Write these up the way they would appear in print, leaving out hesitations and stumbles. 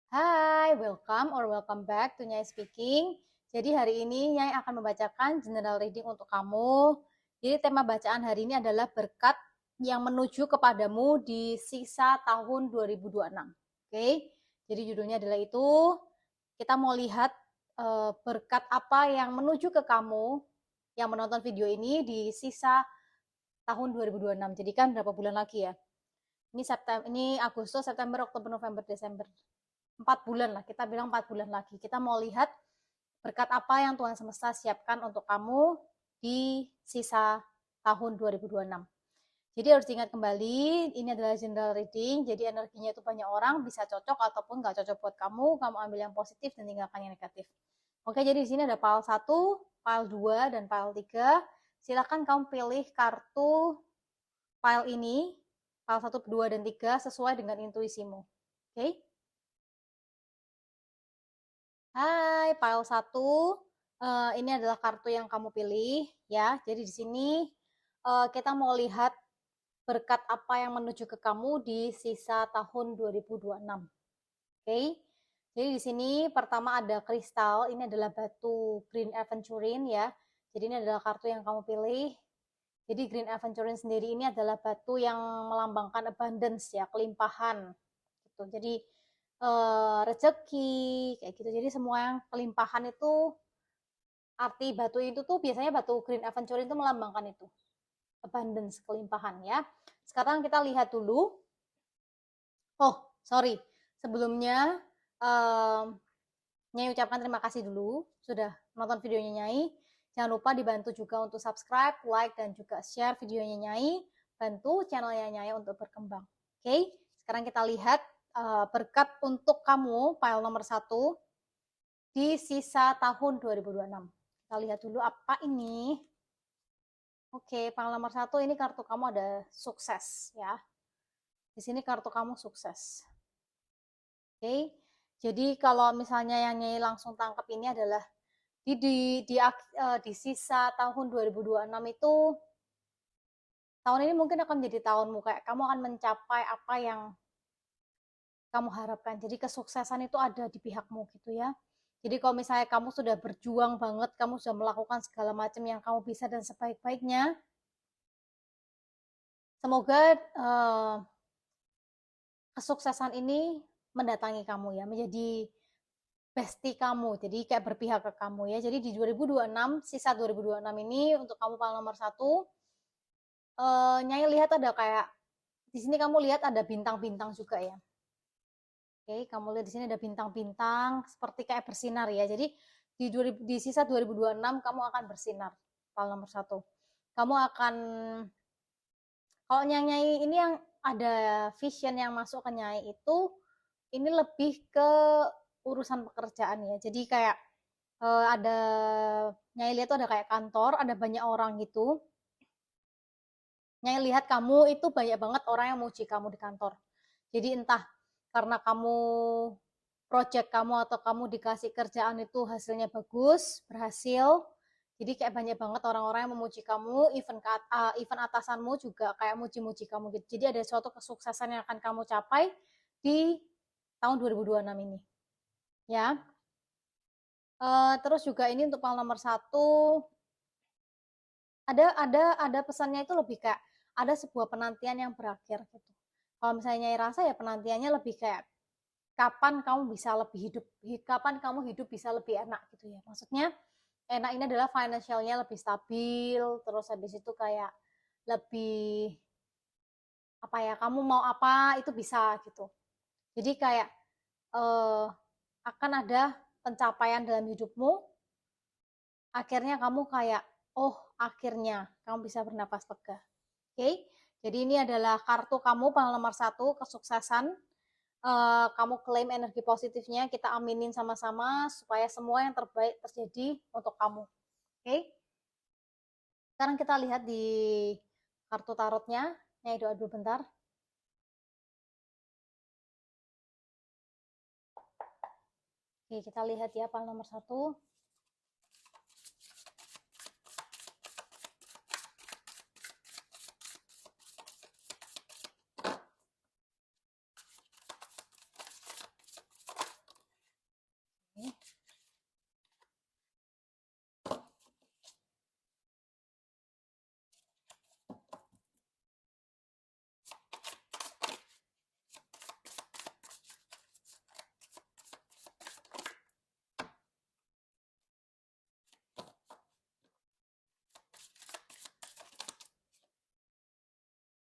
Hai, welcome back to Nyai Speaking. Jadi hari ini Nyai akan membacakan general reading untuk kamu. Jadi tema bacaan hari ini adalah berkat yang menuju kepadamu di sisa tahun 2026. Oke, jadi judulnya adalah itu. Kita mau lihat berkat apa yang menuju ke kamu yang menonton video ini di sisa tahun 2026. Jadi kan berapa bulan lagi ya? Ini Agustus, September, Oktober, November, Desember. 4 bulan lah, kita bilang 4 bulan lagi. Kita mau lihat berkat apa yang Tuhan semesta siapkan untuk kamu di sisa tahun 2026. Jadi harus diingat kembali, ini adalah general reading, jadi energinya itu banyak orang, bisa cocok ataupun nggak cocok buat kamu ambil yang positif dan tinggalkan yang negatif. Oke, jadi di sini ada pile 1, pile 2, dan pile 3. Silakan kamu pilih kartu pile ini, pile 1, 2, dan 3 sesuai dengan intuisimu. Oke? Hai, pile 1. Ini adalah kartu yang kamu pilih ya. Jadi di sini kita mau lihat berkat apa yang menuju ke kamu di sisa tahun 2026. Oke. Jadi di sini pertama ada kristal, ini adalah batu green aventurine ya. Jadi ini adalah kartu yang kamu pilih. Jadi green aventurine sendiri ini adalah batu yang melambangkan abundance ya, kelimpahan gitu. Jadi rezeki kayak gitu. Jadi semua yang kelimpahan itu arti batu itu tuh biasanya batu green aventurine itu melambangkan itu abundance, kelimpahan ya. Sekarang kita lihat dulu. Oh, sorry. Sebelumnya Nyai ucapkan terima kasih dulu sudah nonton videonya Nyai. Jangan lupa dibantu juga untuk subscribe, like, dan juga share videonya Nyai. Bantu channelnya Nyai untuk berkembang. Oke, sekarang kita lihat berkat untuk kamu, file nomor 1 di sisa tahun 2026. Kita lihat dulu apa ini. Oke, file nomor 1 ini kartu kamu ada sukses ya. Di sini kartu kamu sukses. Oke, jadi kalau misalnya yang Nyai langsung tangkap ini adalah di sisa tahun 2026 itu, tahun ini mungkin akan menjadi tahunmu, kayak kamu akan mencapai apa yang kamu harapkan. Jadi kesuksesan itu ada di pihakmu gitu ya. Jadi kalau misalnya kamu sudah berjuang banget, kamu sudah melakukan segala macam yang kamu bisa dan sebaik-baiknya, semoga kesuksesan ini mendatangi kamu ya, menjadi bestie kamu, jadi kayak berpihak ke kamu ya. Jadi di 2026, sisa 2026 ini untuk kamu paling nomor 1, Nyai lihat ada kayak di sini kamu lihat ada bintang-bintang juga ya. Oke, kamu lihat di sini ada bintang-bintang seperti kayak bersinar ya. Jadi di sisa 2026 kamu akan bersinar. Paling nomor 1. Kamu akan, kalau Nyai ini yang ada vision yang masuk ke Nyai itu, ini lebih ke urusan pekerjaan ya. Jadi kayak ada Nyai lihat tuh ada kayak kantor, ada banyak orang gitu. Nyai lihat kamu itu banyak banget orang yang muji kamu di kantor. Jadi entah karena kamu project kamu atau kamu dikasih kerjaan itu hasilnya bagus, berhasil. Jadi kayak banyak banget orang-orang yang memuji kamu, even atasanmu juga kayak muji-muji kamu gitu. Jadi ada suatu kesuksesan yang akan kamu capai di tahun 2026 ini. Ya. Terus juga ini untuk panggilan nomor 1, ada pesannya itu lebih kayak ada sebuah penantian yang berakhir gitu. Kalau misalnya Nyai rasa ya penantiannya lebih kayak kapan kamu bisa lebih hidup, kapan kamu hidup bisa lebih enak gitu ya. Maksudnya enak ini adalah financialnya lebih stabil, terus habis itu kayak lebih apa ya, kamu mau apa itu bisa gitu. Jadi kayak akan ada pencapaian dalam hidupmu, akhirnya kamu kayak, oh akhirnya kamu bisa bernapas lega. Oke, jadi ini adalah kartu kamu panel nomor 1, kesuksesan. Kamu klaim energi positifnya, kita aminin sama-sama supaya semua yang terbaik terjadi untuk kamu. Oke, sekarang kita lihat di kartu tarotnya. Nyai doa dulu bentar. Oke, kita lihat ya panel nomor 1.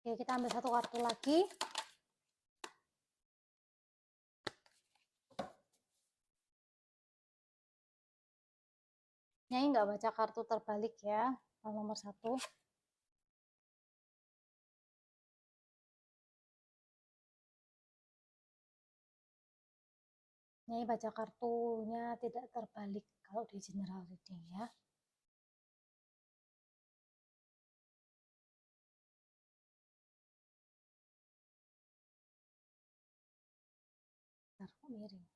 Oke, kita ambil satu kartu lagi. Nyai nggak baca kartu terbalik ya, nomor 1. Nyai baca kartunya tidak terbalik kalau di general reading ya. Bentar, kok miring.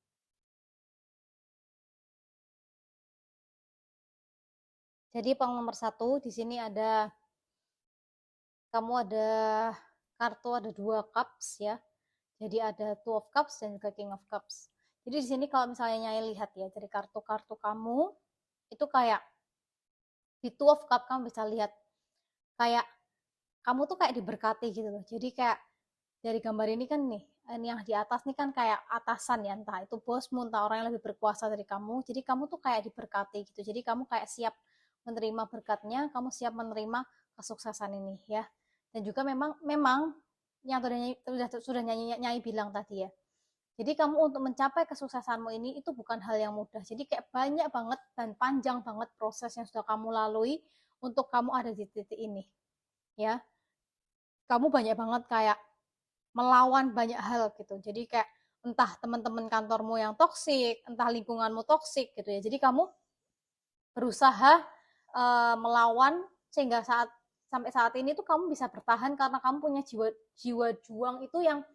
Jadi pang nomor 1 di sini ada kamu ada kartu ada 2 cups ya. Jadi ada Two of Cups dan juga King of Cups. Jadi di sini kalau misalnya Nyai lihat ya dari kartu-kartu kamu itu kayak di Two of Cups kamu bisa lihat kayak kamu tuh kayak diberkati gitu loh. Jadi kayak dari gambar ini kan nih, ini yang di atas nih kan kayak atasan ya, entah itu bosmu, entah orang yang lebih berkuasa dari kamu. Jadi kamu tuh kayak diberkati gitu. Jadi kamu kayak siap menerima berkatnya, kamu siap menerima kesuksesan ini ya. Dan juga memang yang sudah Nyai bilang tadi ya. Jadi kamu untuk mencapai kesuksesanmu ini itu bukan hal yang mudah. Jadi kayak banyak banget dan panjang banget proses yang sudah kamu lalui untuk kamu ada di titik ini. Ya. Kamu banyak banget kayak melawan banyak hal gitu. Jadi kayak entah teman-teman kantormu yang toksik, entah lingkunganmu toksik gitu ya. Jadi kamu berusaha melawan sehingga sampai saat ini tuh kamu bisa bertahan karena kamu punya jiwa juang itu yang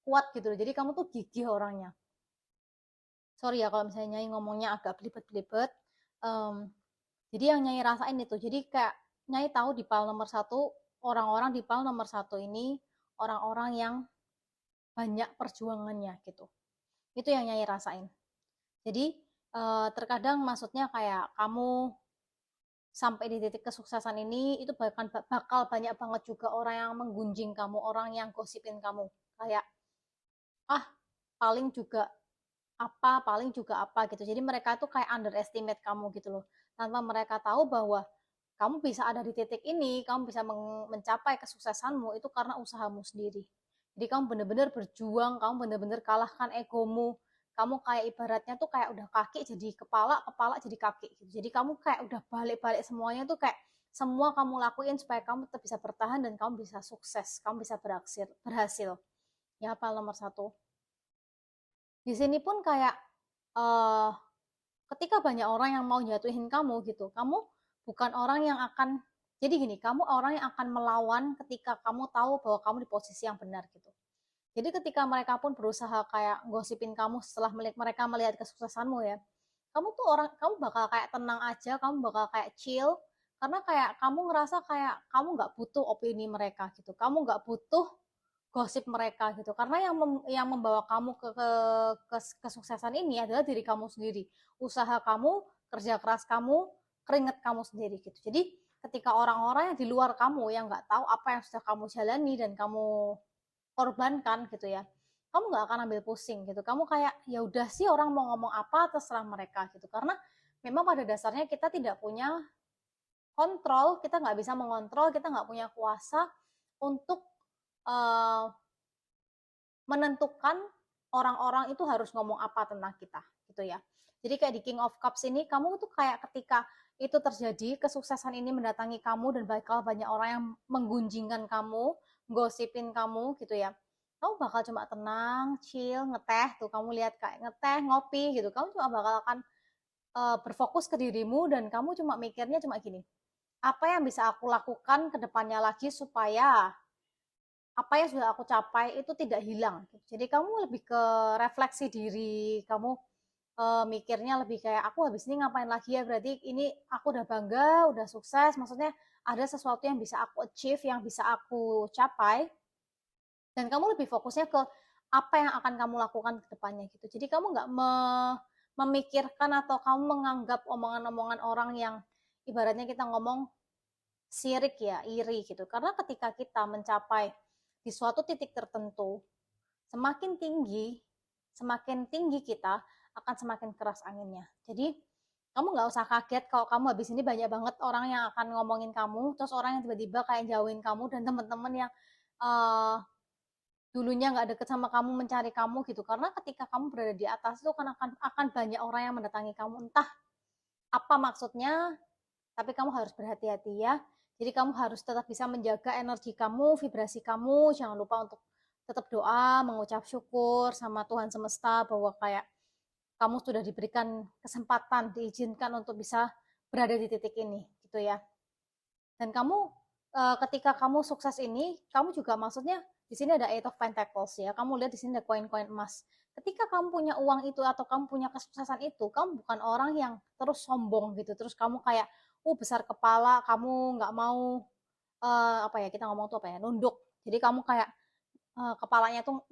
kuat gitu. Jadi kamu tuh gigih orangnya. Sorry ya kalau misalnya Nyai ngomongnya agak belibet-belibet. Jadi yang Nyai rasain itu, jadi kayak Nyai tahu di PAL nomor 1, orang-orang di PAL nomor 1 ini orang-orang yang banyak perjuangannya gitu. Itu yang Nyai rasain. Jadi terkadang maksudnya kayak kamu sampai di titik kesuksesan ini itu bakal banyak banget juga orang yang menggunjing kamu, orang yang gosipin kamu. Kayak paling juga paling juga apa gitu. Jadi mereka tuh kayak underestimate kamu gitu loh. Tanpa mereka tahu bahwa kamu bisa ada di titik ini, kamu bisa mencapai kesuksesanmu itu karena usahamu sendiri. Jadi kamu bener-bener berjuang, kamu bener-bener kalahkan egomu. Kamu kayak ibaratnya tuh kayak udah kaki jadi kepala, kepala jadi kaki gitu. Jadi kamu kayak udah balik-balik semuanya tuh kayak semua kamu lakuin supaya kamu tetap bisa bertahan dan kamu bisa sukses, kamu bisa berhasil. Ya, apa nomor 1. Di sini pun kayak uh, ketika banyak orang yang mau jatuhin kamu gitu, kamu bukan orang yang akan jadi gini, kamu orang yang akan melawan ketika kamu tahu bahwa kamu di posisi yang benar gitu. Jadi ketika mereka pun berusaha kayak gosipin kamu setelah mereka melihat kesuksesanmu ya, kamu bakal kayak tenang aja, kamu bakal kayak chill, karena kayak kamu ngerasa kayak kamu nggak butuh opini mereka gitu, kamu nggak butuh gosip mereka gitu karena yang membawa kamu ke kesuksesan ini adalah diri kamu sendiri, usaha kamu, kerja keras kamu, keringet kamu sendiri gitu. Jadi ketika orang-orang yang di luar kamu yang nggak tahu apa yang sudah kamu jalani dan kamu korbankan gitu ya, kamu nggak akan ambil pusing gitu, kamu kayak ya udah sih orang mau ngomong apa terserah mereka gitu, karena memang pada dasarnya kita tidak punya kontrol, kita nggak bisa mengontrol, kita nggak punya kuasa untuk uh, menentukan orang-orang itu harus ngomong apa tentang kita gitu ya. Jadi kayak di King of Cups ini kamu tuh kayak ketika itu terjadi, kesuksesan ini mendatangi kamu dan bakal banyak orang yang menggunjingkan kamu, gosipin kamu gitu ya. Kamu bakal cuma tenang, chill, ngeteh tuh, kamu lihat kayak ngeteh, ngopi gitu. Kamu cuma bakal akan berfokus ke dirimu dan kamu cuma mikirnya cuma gini. Apa yang bisa aku lakukan ke depannya lagi supaya apa yang sudah aku capai itu tidak hilang. Jadi kamu lebih ke refleksi diri, kamu mikirnya lebih kayak aku habis ini ngapain lagi ya, berarti ini aku udah bangga, udah sukses, maksudnya ada sesuatu yang bisa aku achieve, yang bisa aku capai, dan kamu lebih fokusnya ke apa yang akan kamu lakukan ke depannya gitu. Jadi kamu nggak memikirkan atau kamu menganggap omongan-omongan orang yang ibaratnya kita ngomong sirik ya, iri gitu. Karena ketika kita mencapai di suatu titik tertentu, semakin tinggi kita akan semakin keras anginnya. Jadi kamu nggak usah kaget kalau kamu habis ini banyak banget orang yang akan ngomongin kamu, terus orang yang tiba-tiba kayak jauhin kamu dan teman-teman yang uh, dulunya nggak deket sama kamu, mencari kamu gitu. Karena ketika kamu berada di atas itu akan banyak orang yang mendatangi kamu, entah apa maksudnya, tapi kamu harus berhati-hati ya. Jadi kamu harus tetap bisa menjaga energi kamu, vibrasi kamu. Jangan lupa untuk tetap doa, mengucap syukur sama Tuhan semesta bahwa kayak kamu sudah diberikan kesempatan, diizinkan untuk bisa berada di titik ini, gitu ya. Dan kamu ketika kamu sukses ini, kamu juga maksudnya di sini ada Eight of Pentacles ya. Kamu lihat di sini ada koin-koin emas. Ketika kamu punya uang itu atau kamu punya kesuksesan itu, kamu bukan orang yang terus sombong gitu. Terus kamu kayak besar kepala, kamu nggak mau apa ya, kita ngomong tuh apa ya, nunduk. Jadi kamu kayak kepalanya tuh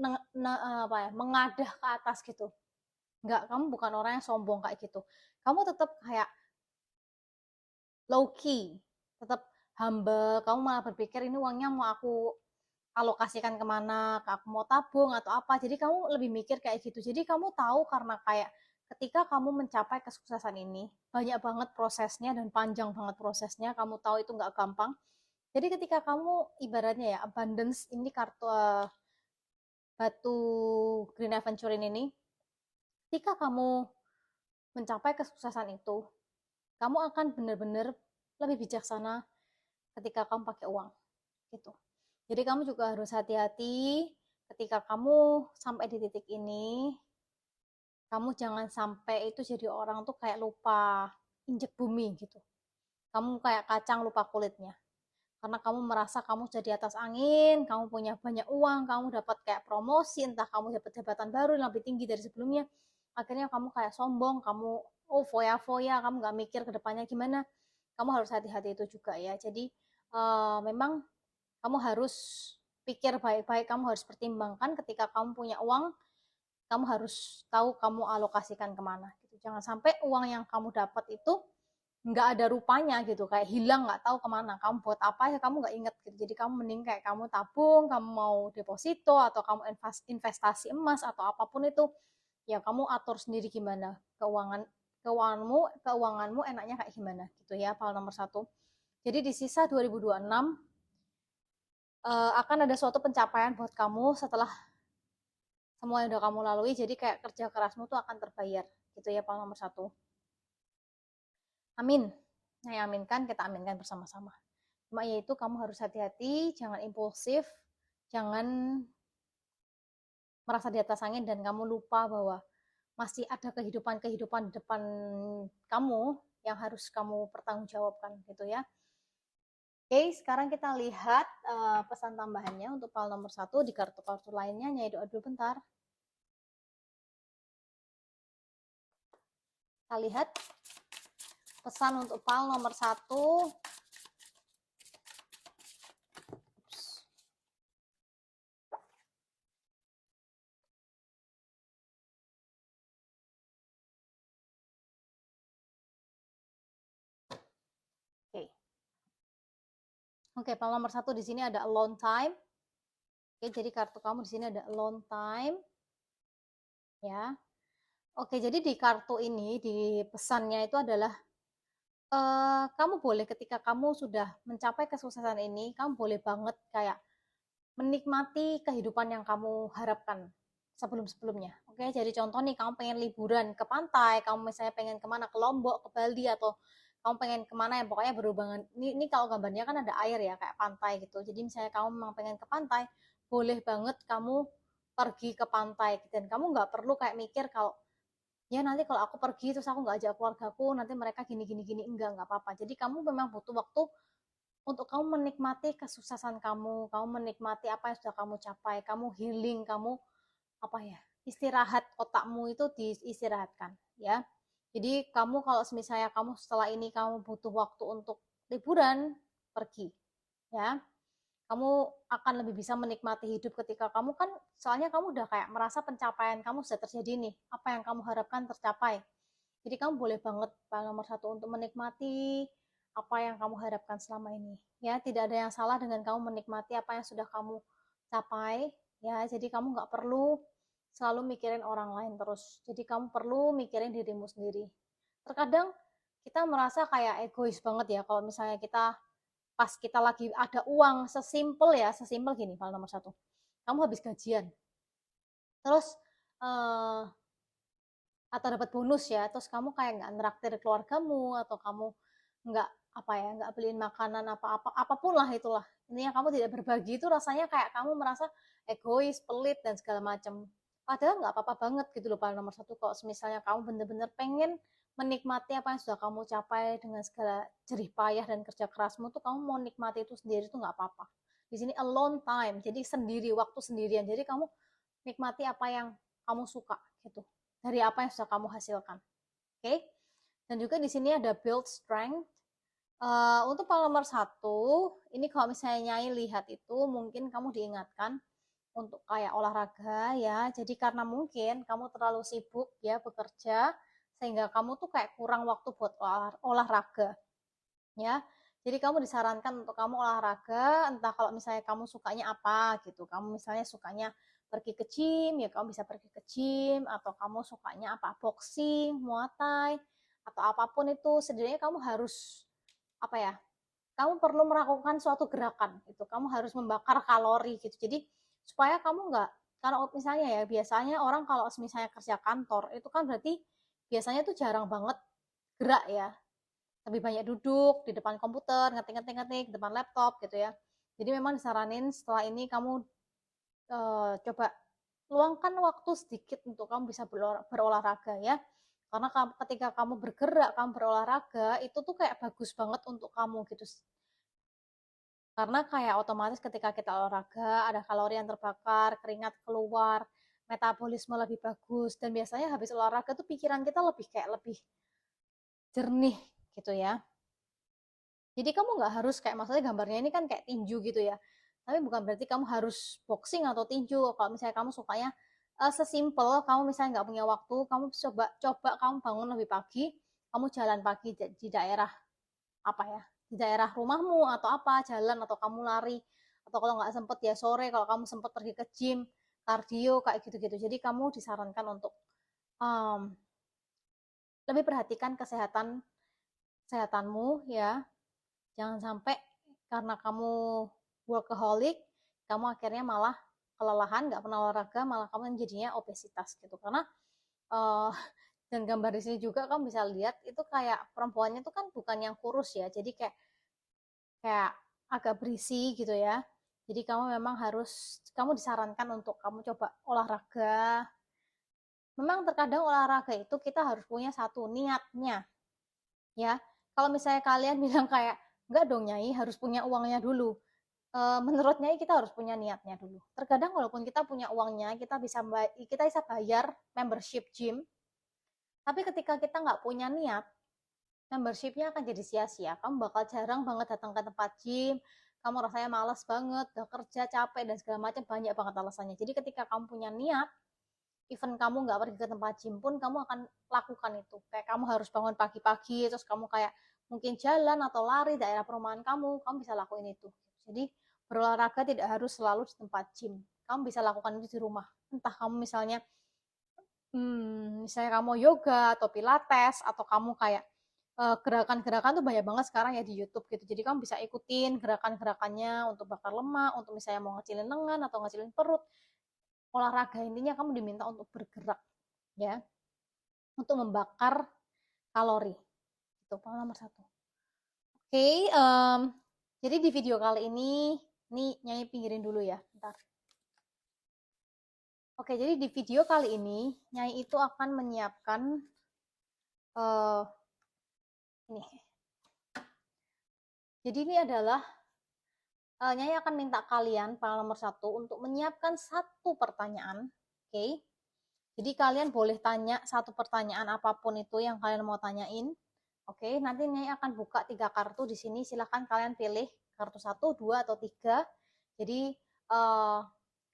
apa ya, mengadah ke atas gitu. Nggak, kamu bukan orang yang sombong kayak gitu. Kamu tetap kayak low key, tetap humble. Kamu malah berpikir ini uangnya mau aku alokasikan kemana, aku mau tabung atau apa. Jadi kamu lebih mikir kayak gitu. Jadi kamu tahu karena kayak ketika kamu mencapai kesuksesan ini, banyak banget prosesnya dan panjang banget prosesnya. Kamu tahu itu nggak gampang. Jadi ketika kamu ibaratnya ya abundance ini kartu batu Green Aventurine ini, ketika kamu mencapai kesuksesan itu, kamu akan benar-benar lebih bijaksana ketika kamu pakai uang gitu. Jadi kamu juga harus hati-hati ketika kamu sampai di titik ini. Kamu jangan sampai itu jadi orang tuh kayak lupa injek bumi gitu. Kamu kayak kacang lupa kulitnya. Karena kamu merasa kamu jadi atas angin, kamu punya banyak uang, kamu dapat kayak promosi, entah kamu dapat jabatan baru yang lebih tinggi dari sebelumnya. Akhirnya kamu kayak sombong, kamu foya-foya, kamu nggak mikir ke depannya gimana. Kamu harus hati-hati itu juga ya. Jadi memang kamu harus pikir baik-baik, kamu harus pertimbangkan ketika kamu punya uang, kamu harus tahu kamu alokasikan kemana gitu. Jangan sampai uang yang kamu dapat itu nggak ada rupanya gitu, kayak hilang nggak tahu kemana, kamu buat apa ya kamu nggak inget gitu. Jadi kamu mending kayak kamu tabung, kamu mau deposito atau kamu investasi emas atau apapun itu, ya kamu atur sendiri gimana keuanganmu enaknya kayak gimana gitu ya. Hal nomor satu. Jadi di sisa 2026 akan ada suatu pencapaian buat kamu setelah semua yang udah kamu lalui. Jadi kayak kerja kerasmu tuh akan terbayar gitu ya. Hal nomor satu. Amin. Nah, yang aminkan, kita aminkan bersama-sama. Cuma yaitu kamu harus hati-hati, jangan impulsif, jangan merasa di atas angin dan kamu lupa bahwa masih ada kehidupan-kehidupan di depan kamu yang harus kamu pertanggungjawabkan gitu ya. Oke, sekarang kita lihat pesan tambahannya untuk file nomor 1 di kartu-kartu lainnya. Nyai doa dulu bentar. Kita lihat pesan untuk file nomor 1. Oke, file nomor 1 di sini ada alone time. Oke, jadi kartu kamu di sini ada alone time. Ya. Oke, jadi di kartu ini, di pesannya itu adalah kamu boleh ketika kamu sudah mencapai kesuksesan ini, kamu boleh banget kayak menikmati kehidupan yang kamu harapkan sebelum-sebelumnya. Oke, jadi contoh nih, kamu pengen liburan ke pantai, kamu misalnya pengen kemana, ke Lombok, ke Bali, atau kamu pengen kemana yang pokoknya berhubungan, ini kalau gambarnya kan ada air ya, kayak pantai gitu. Jadi misalnya kamu memang pengen ke pantai, boleh banget kamu pergi ke pantai, dan kamu nggak perlu kayak mikir kalau ya nanti kalau aku pergi terus aku nggak ajak keluargaku, nanti mereka gini gini gini, nggak apa-apa. Jadi kamu memang butuh waktu untuk kamu menikmati kesuksesan kamu menikmati apa yang sudah kamu capai, kamu healing, kamu apa ya, istirahat, otakmu itu diistirahatkan ya. Jadi kamu kalau misalnya kamu setelah ini kamu butuh waktu untuk liburan, pergi ya. Kamu akan lebih bisa menikmati hidup ketika kamu kan, soalnya kamu udah kayak merasa pencapaian kamu sudah terjadi nih, apa yang kamu harapkan tercapai. Jadi kamu boleh banget nomor 1 untuk menikmati apa yang kamu harapkan selama ini ya. Tidak ada yang salah dengan kamu menikmati apa yang sudah kamu capai ya. Jadi kamu nggak perlu selalu mikirin orang lain terus, jadi kamu perlu mikirin dirimu sendiri. Terkadang kita merasa kayak egois banget ya kalau misalnya kita pas kita lagi ada uang, sesimpel gini, file nomor satu. Kamu habis gajian, terus atau dapat bonus ya, terus kamu kayak nggak neraktir keluargamu, atau kamu nggak nggak beliin makanan apa-apa, apapun lah itulah. Intinya kamu tidak berbagi, itu rasanya kayak kamu merasa egois, pelit dan segala macam. Padahal nggak apa-apa banget gitu loh paling nomor satu. Kalau misalnya kamu bener-bener pengen menikmati apa yang sudah kamu capai dengan segala jerih payah dan kerja kerasmu, tuh kamu mau nikmati itu sendiri tuh nggak apa-apa. Di sini alone time, jadi sendiri, waktu sendirian. Jadi kamu nikmati apa yang kamu suka gitu, dari apa yang sudah kamu hasilkan. Oke, okay? Dan juga di sini ada build strength. Untuk pola nomor satu, ini kalau misalnya Nyai lihat itu, mungkin kamu diingatkan untuk kayak olahraga ya. Jadi karena mungkin kamu terlalu sibuk ya bekerja, sehingga kamu tuh kayak kurang waktu buat olahraga ya. Jadi kamu disarankan untuk kamu olahraga, entah kalau misalnya kamu sukanya apa gitu. Kamu misalnya sukanya pergi ke gym, ya kamu bisa pergi ke gym, atau kamu sukanya apa, boxing, muay thai, atau apapun itu, setidaknya kamu harus apa ya, kamu perlu melakukan suatu gerakan itu, kamu harus membakar kalori gitu. Jadi supaya kamu nggak, karena misalnya ya biasanya orang kalau misalnya kerja kantor itu kan berarti biasanya tuh jarang banget gerak ya, lebih banyak duduk di depan komputer, ngetik-ngetik depan laptop gitu ya. Jadi memang disaranin setelah ini kamu coba luangkan waktu sedikit untuk kamu bisa berolahraga ya. Karena ketika kamu bergerak, kamu berolahraga, itu tuh kayak bagus banget untuk kamu gitu. Karena kayak otomatis ketika kita olahraga, ada kalori yang terbakar, keringat keluar, metabolisme lebih bagus, dan biasanya habis olahraga tuh pikiran kita lebih jernih gitu ya. Jadi kamu nggak harus kayak, maksudnya gambarnya ini kan kayak tinju gitu ya. Tapi bukan berarti kamu harus boxing atau tinju. Kalau misalnya kamu sukanya sesimpel, kamu misalnya nggak punya waktu, kamu coba kamu bangun lebih pagi, kamu jalan pagi di daerah apa ya, di daerah rumahmu atau apa, jalan, atau kamu lari, atau kalau nggak sempet ya sore, kalau kamu sempet pergi ke gym, kardio kayak gitu-gitu. Jadi kamu disarankan untuk um, lebih perhatikan kesehatanmu ya. Jangan sampai karena kamu workaholic, kamu akhirnya malah kelelahan, nggak pernah olahraga, malah kamu jadinya obesitas gitu. Karena uh, dan gambar di sini juga kamu bisa lihat itu kayak perempuannya tuh kan bukan yang kurus ya, jadi kayak agak berisi gitu ya. Jadi kamu disarankan untuk kamu coba olahraga. Memang terkadang olahraga itu kita harus punya satu niatnya ya. Kalau misalnya kalian bilang kayak enggak dong Nyai, harus punya uangnya dulu. Menurut Nyai kita harus punya niatnya dulu. Terkadang walaupun kita punya uangnya, kita bisa bayar membership gym, tapi ketika kita nggak punya niat, membershipnya akan jadi sia-sia. Kamu bakal jarang banget datang ke tempat gym, kamu rasanya malas banget, udah kerja capek dan segala macam, banyak banget alasannya. Jadi ketika kamu punya niat, even kamu nggak pergi ke tempat gym pun kamu akan lakukan itu. Kayak kamu harus bangun pagi-pagi, terus kamu kayak mungkin jalan atau lari daerah perumahan kamu bisa lakuin itu. Jadi berolahraga tidak harus selalu di tempat gym, kamu bisa lakukan itu di rumah. Entah kamu misalnya kamu yoga atau pilates, atau kamu kayak gerakan-gerakan tuh banyak banget sekarang ya di YouTube gitu. Jadi kamu bisa ikutin gerakan-gerakannya untuk bakar lemak, untuk misalnya mau ngecilin lengan atau ngecilin perut. Olahraga intinya kamu diminta untuk bergerak ya, untuk membakar kalori. Itu poin nomor satu. Oke, jadi di video kali ini Nyai pinggirin dulu ya, bentar. Oke, jadi di video kali ini Nyai itu akan menyiapkan ini. Jadi ini adalah Nyai akan minta kalian para nomor satu untuk menyiapkan satu pertanyaan. Oke, jadi kalian boleh tanya satu pertanyaan apapun itu yang kalian mau tanyain. Oke, nanti Nyai akan buka 3 kartu di sini. Silahkan kalian pilih kartu 1, 2, atau 3. Jadi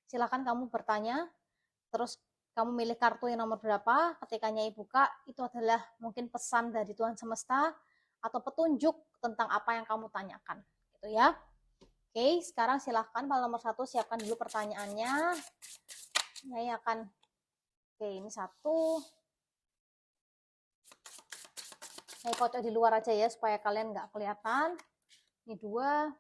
silahkan kamu bertanya, terus kamu milih kartu yang nomor berapa. Ketika Nyai buka, itu adalah mungkin pesan dari Tuhan Semesta atau petunjuk tentang apa yang kamu tanyakan. Gitu ya. Oke, sekarang silahkan para nomor 1 siapkan dulu pertanyaannya. Nyai akan, oke ini 1. Saya kocok di luar aja ya supaya kalian nggak kelihatan. Ini 2.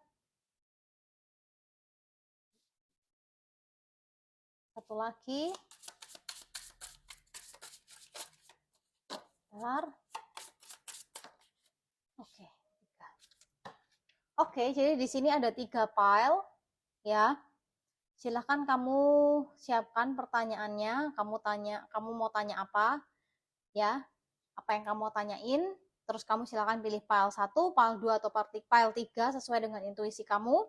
Satu lagi. Bentar. Oke, 3. Oke, jadi di sini ada 3 file ya. Silahkan kamu siapkan pertanyaannya, kamu mau tanya apa ya, apa yang kamu mau tanyain, terus kamu silahkan pilih file 1, file 2, atau file 3 sesuai dengan intuisi kamu.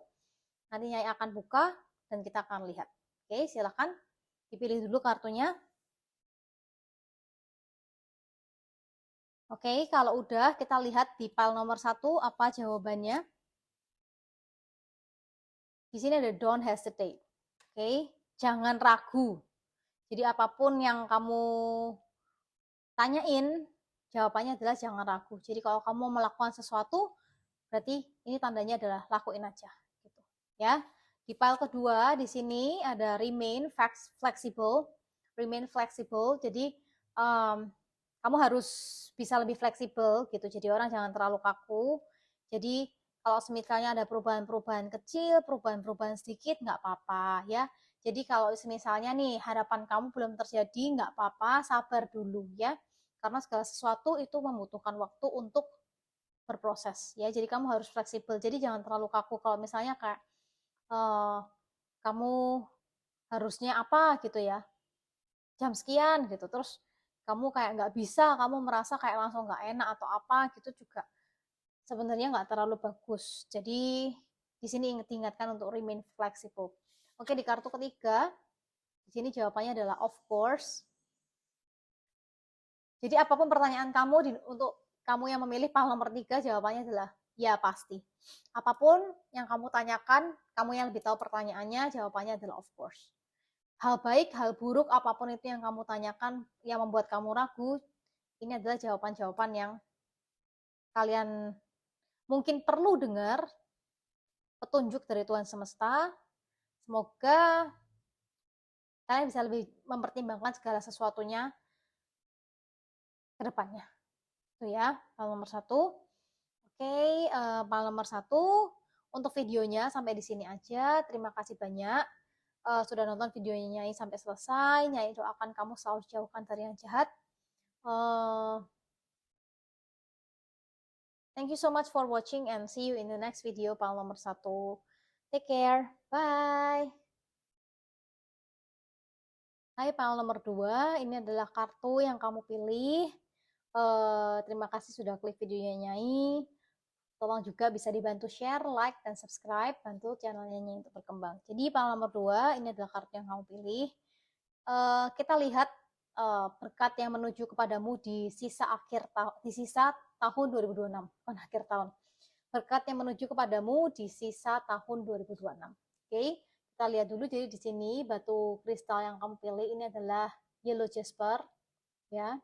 Nanti Nyai akan buka dan kita akan lihat. Oke, silahkan dipilih dulu kartunya. Oke, kalau udah kita lihat di file nomor 1 apa jawabannya. Di sini ada don't hesitate. Oke, jangan ragu. Jadi apapun yang kamu tanyain, jawabannya adalah jangan ragu. Jadi kalau kamu melakukan sesuatu, berarti ini tandanya adalah lakuin aja gitu. Ya. Di file kedua di sini ada remain flexible. Remain flexible. Jadi kamu harus bisa lebih fleksibel gitu. Jadi orang jangan terlalu kaku. Jadi kalau misalnya ada perubahan-perubahan kecil, perubahan-perubahan sedikit, nggak apa-apa ya. Jadi kalau misalnya nih harapan kamu belum terjadi, nggak apa-apa, sabar dulu ya. Karena segala sesuatu itu membutuhkan waktu untuk berproses ya. Jadi kamu harus fleksibel. Jadi jangan terlalu kaku. Kalau misalnya kayak kamu harusnya apa gitu ya, jam sekian gitu, terus kamu kayak nggak bisa, kamu merasa kayak langsung nggak enak atau apa gitu juga sebenarnya nggak terlalu bagus. Jadi di sini ingatkan untuk remain flexible. Oke, di kartu ketiga di sini jawabannya adalah of course. Jadi apapun pertanyaan kamu untuk kamu yang memilih file nomor 3, jawabannya adalah ya pasti. Apapun yang kamu tanyakan, kamu yang lebih tahu pertanyaannya, jawabannya adalah of course. Hal baik, hal buruk, apapun itu yang kamu tanyakan, yang membuat kamu ragu, ini adalah jawaban-jawaban yang kalian mungkin perlu dengar, petunjuk dari Tuhan Semesta. Semoga kalian bisa lebih mempertimbangkan segala sesuatunya ke depannya. Itu ya, file nomor 1. Oke, file nomor 1 untuk videonya sampai di sini aja. Terima kasih banyak sudah nonton videonya Nyai sampai selesai. Nyai doakan kamu selalu dijauhkan dari yang jahat. Thank you so much for watching and see you in the next video file nomor 1. Take care. Bye. Hai, file nomor 2. Ini adalah kartu yang kamu pilih. Terima kasih sudah klik videonya Nyai. Tolong juga bisa dibantu share, like, dan subscribe. Bantu channelnya Nyai untuk berkembang. Jadi file nomor 2 ini adalah kartu yang kamu pilih. Kita lihat berkat yang menuju kepadamu di sisa tahun 2026, bukan akhir tahun. Berkat yang menuju kepadamu di sisa tahun 2026. Oke, kita lihat dulu. Jadi di sini batu kristal yang kamu pilih ini adalah yellow jasper, ya.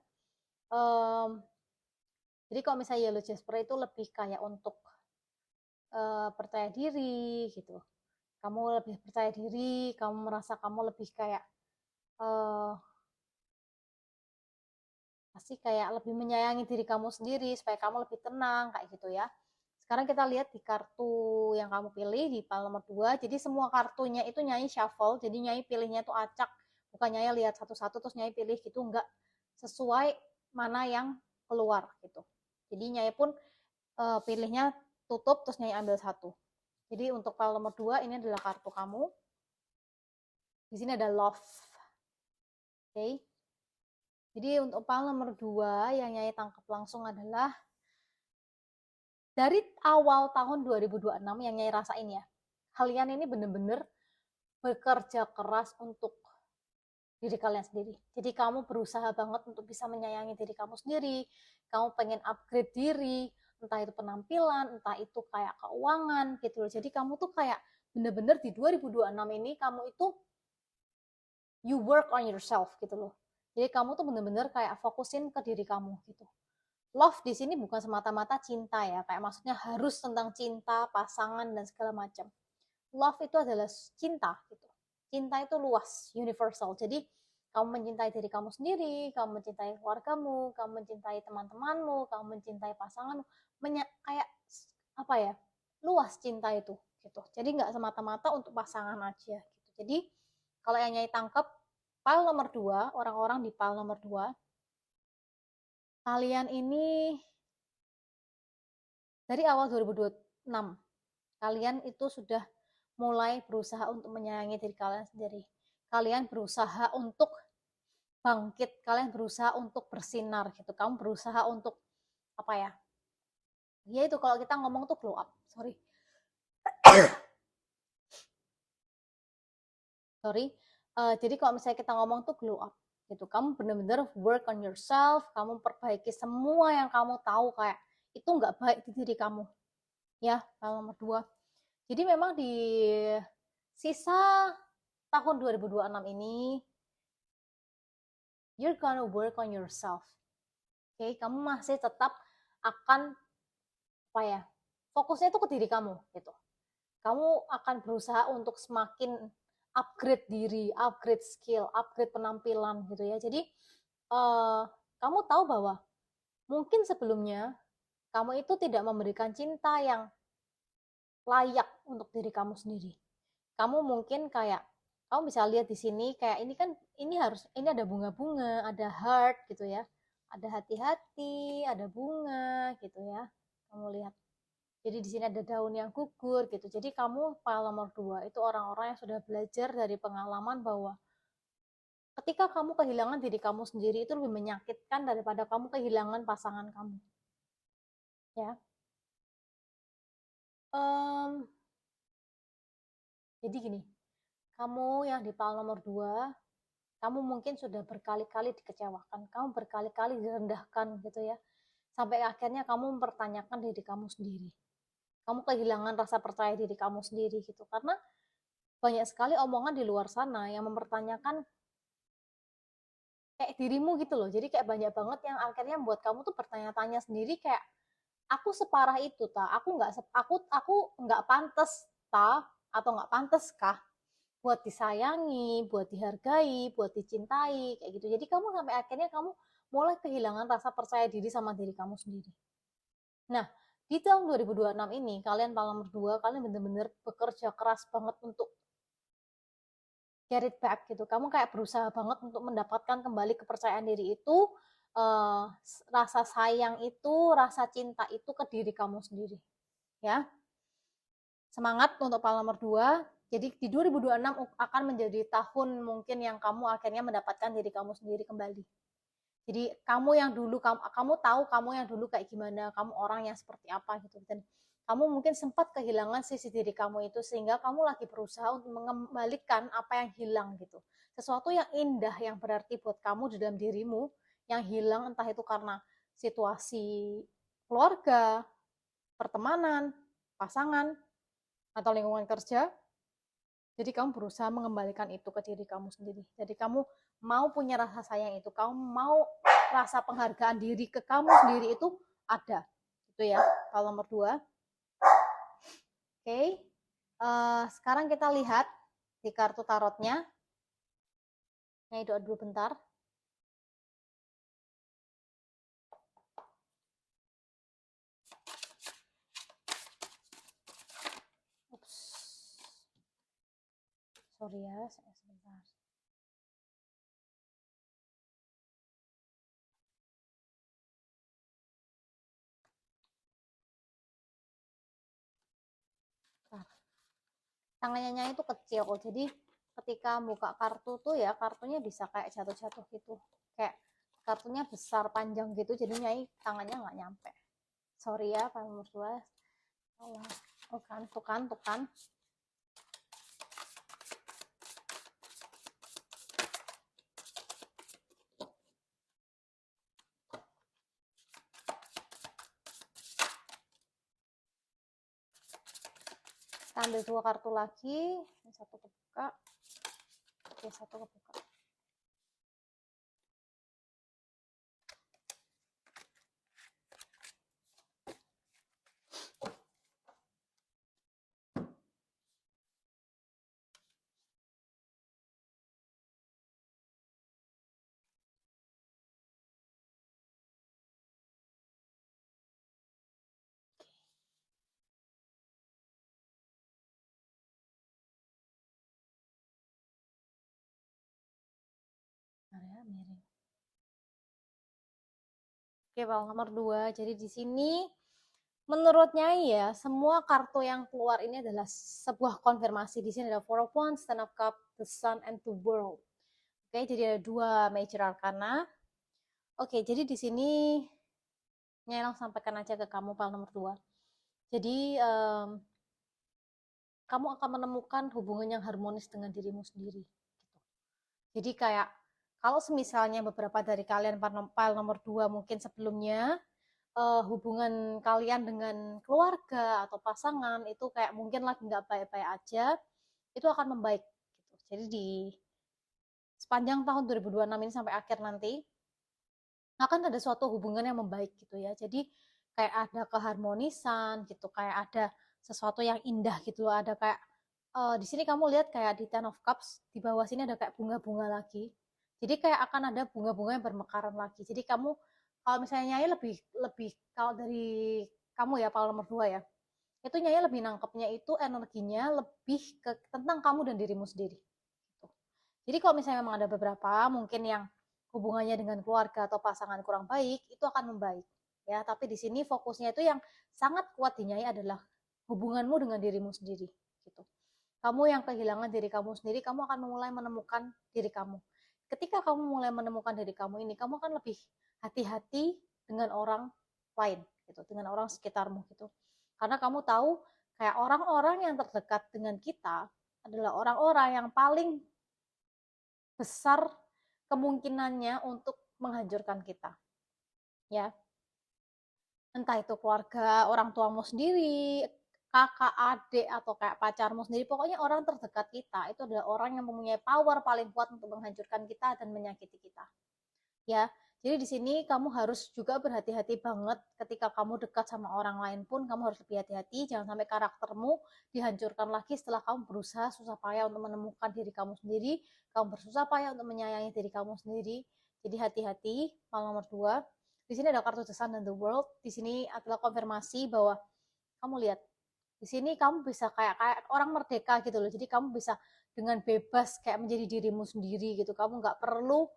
Jadi kalau misalnya yellow jasper itu lebih kayak untuk percaya diri gitu. Kamu lebih percaya diri, kamu merasa kamu lebih kayak pasti kayak lebih menyayangi diri kamu sendiri supaya kamu lebih tenang kayak gitu ya. Sekarang kita lihat di kartu yang kamu pilih di file nomor 2. Jadi semua kartunya itu Nyai shuffle. Jadi Nyai pilihnya itu acak. Bukan Nyai lihat satu-satu terus Nyai pilih gitu. Enggak. Sesuai mana yang keluar gitu. Jadi Nyai pun pilihnya tutup terus Nyai ambil satu. Jadi untuk file nomor 2 ini adalah kartu kamu. Di sini ada love. Oke. Jadi untuk file nomor 2 yang Nyai tangkap langsung adalah dari awal tahun 2026 yang Nyai rasain ya, kalian ini bener-bener bekerja keras untuk diri kalian sendiri. Jadi kamu berusaha banget untuk bisa menyayangi diri kamu sendiri, kamu pengen upgrade diri, entah itu penampilan, entah itu kayak keuangan gitu loh. Jadi kamu tuh kayak bener-bener di 2026 ini kamu itu you work on yourself gitu loh. Jadi kamu tuh bener-bener kayak fokusin ke diri kamu gitu. Love di sini bukan semata-mata cinta ya, kayak maksudnya harus tentang cinta, pasangan, dan segala macam. Love itu adalah cinta gitu. Cinta itu luas, universal. Jadi kamu mencintai diri kamu sendiri, kamu mencintai keluargamu, kamu mencintai teman-temanmu, kamu mencintai pasanganmu, kayak apa ya? luas cinta itu gitu. Jadi nggak semata-mata untuk pasangan aja gitu. Jadi kalau yang Nyai tangkep, pile nomor 2, orang-orang di pile nomor 2, kalian ini dari awal 2026, kalian itu sudah mulai berusaha untuk menyayangi diri kalian sendiri. Kalian berusaha untuk bangkit, kalian berusaha untuk bersinar gitu. Kamu berusaha untuk apa ya? Ya itu kalau kita ngomong tuh glow up. Sorry. Sorry. Jadi kalau misalnya kita ngomong tuh glow up gitu. Kamu benar-benar work on yourself, kamu perbaiki semua yang kamu tahu kayak itu nggak baik di diri kamu. Ya, kalau nomor 2. Jadi memang di sisa tahun 2026 ini you're gonna work on yourself. Oke, kamu masih tetap akan apa ya? Fokusnya itu ke diri kamu gitu. Kamu akan berusaha untuk semakin upgrade diri, upgrade skill, upgrade penampilan gitu ya. Jadi kamu tahu bahwa mungkin sebelumnya kamu itu tidak memberikan cinta yang layak untuk diri kamu sendiri. Kamu mungkin kayak kamu bisa lihat di sini kayak ini kan ini ada bunga-bunga, ada heart gitu ya. Ada hati-hati, ada bunga gitu ya. Kamu lihat. Jadi di sini ada daun yang gugur gitu. Jadi kamu file nomor 2 itu orang-orang yang sudah belajar dari pengalaman bahwa ketika kamu kehilangan diri kamu sendiri itu lebih menyakitkan daripada kamu kehilangan pasangan kamu. Ya. Um, jadi gini, kamu yang di file nomor 2, kamu mungkin sudah berkali-kali dikecewakan, kamu berkali-kali direndahkan gitu ya. Sampai akhirnya kamu mempertanyakan diri kamu sendiri. Kamu kehilangan rasa percaya diri kamu sendiri gitu. Karena banyak sekali omongan di luar sana yang mempertanyakan kayak dirimu gitu loh. Jadi kayak banyak banget yang akhirnya membuat kamu tuh bertanya-tanya sendiri kayak aku separah itu ta, aku nggak pantas ta atau nggak pantas kah buat disayangi, buat dihargai, buat dicintai kayak gitu. Jadi kamu sampai akhirnya kamu mulai kehilangan rasa percaya diri sama diri kamu sendiri. Nah, di tahun 2026 ini kalian nomor 2, kalian benar-benar bekerja keras banget untuk get it back gitu. Kamu kayak berusaha banget untuk mendapatkan kembali kepercayaan diri itu, rasa sayang itu, rasa cinta itu ke diri kamu sendiri. Ya. Semangat untuk pal nomor 2. Jadi di 2026 akan menjadi tahun mungkin yang kamu akhirnya mendapatkan diri kamu sendiri kembali. Jadi kamu yang dulu kamu tahu kamu yang dulu kayak gimana, kamu orang yang seperti apa gitu. Dan kamu mungkin sempat kehilangan sisi diri kamu itu sehingga kamu lagi berusaha untuk mengembalikan apa yang hilang gitu. Sesuatu yang indah yang berarti buat kamu di dalam dirimu yang hilang entah itu karena situasi keluarga, pertemanan, pasangan, atau lingkungan kerja. Jadi kamu berusaha mengembalikan itu ke diri kamu sendiri. Jadi kamu mau punya rasa sayang itu, kamu mau rasa penghargaan diri ke kamu sendiri itu ada. Itu ya, kalau nomor 2. Oke. Sekarang kita lihat di kartu tarotnya. Nah, doa dulu bentar. Ups. Sorry ya, saya sebentar. Tangannya itu kecil, jadi ketika buka kartu tuh ya kartunya bisa kayak jatuh-jatuh gitu, kayak kartunya besar panjang gitu, jadi Nyai tangannya nggak nyampe. Sorry ya Pak Mertua. Oh kan, tuh kan, tuh kan. Kita ambil 2 kartu lagi, yang satu kebuka, oke satu kebuka. miring. Oke, file nomor 2. Jadi di sini menurut Nyai ya, semua kartu yang keluar ini adalah sebuah konfirmasi. Di sini ada Four of Wands, Ten of Cups, the Sun, and the World. Oke, jadi ada 2 major arcana. Oke, jadi di sini Nyai langsung sampaikan aja ke kamu file nomor 2. Jadi kamu akan menemukan hubungan yang harmonis dengan dirimu sendiri. Gitu. Jadi kayak kalau misalnya beberapa dari kalian file nomor 2 mungkin sebelumnya hubungan kalian dengan keluarga atau pasangan itu kayak mungkin lagi nggak baik-baik aja, itu akan membaik. Gitu. Jadi di sepanjang tahun 2026 ini sampai akhir nanti akan ada suatu hubungan yang membaik gitu ya. Jadi kayak ada keharmonisan gitu, kayak ada sesuatu yang indah gitu loh. Ada kayak di sini kamu lihat kayak di Ten of Cups di bawah sini ada kayak bunga-bunga lagi. Jadi kayak akan ada bunga-bunga yang bermekaran lagi. Jadi kamu kalau misalnya Nyai lebih kalau dari kamu ya kalau nomor 2 ya. Itu Nyai lebih nangkepnya itu energinya lebih ke tentang kamu dan dirimu sendiri. Gitu. Jadi kalau misalnya memang ada beberapa mungkin yang hubungannya dengan keluarga atau pasangan kurang baik, itu akan membaik. Ya, tapi di sini fokusnya itu yang sangat kuat di Nyai adalah hubunganmu dengan dirimu sendiri. Gitu. Kamu yang kehilangan diri kamu sendiri, kamu akan mulai menemukan diri kamu. Ketika kamu mulai menemukan diri kamu ini, kamu akan lebih hati-hati dengan orang lain, gitu, dengan orang sekitarmu, gitu. Karena kamu tahu kayak orang-orang yang terdekat dengan kita adalah orang-orang yang paling besar kemungkinannya untuk menghancurkan kita, ya. Entah itu keluarga, orang tuamu sendiri, kakak, adik, atau kayak pacarmu sendiri, pokoknya orang terdekat kita itu adalah orang yang mempunyai power paling kuat untuk menghancurkan kita dan menyakiti kita. Ya, jadi di sini kamu harus juga berhati-hati banget ketika kamu dekat sama orang lain pun kamu harus lebih hati-hati, jangan sampai karaktermu dihancurkan lagi setelah kamu berusaha susah payah untuk menemukan diri kamu sendiri, kamu bersusah payah untuk menyayangi diri kamu sendiri. Jadi hati-hati. Nomor 2. Di sini ada kartu The Sun dan The World. Di sini adalah konfirmasi bahwa kamu lihat di sini kamu bisa kayak orang merdeka gitu loh. Jadi kamu bisa dengan bebas kayak menjadi dirimu sendiri gitu. Kamu nggak perlu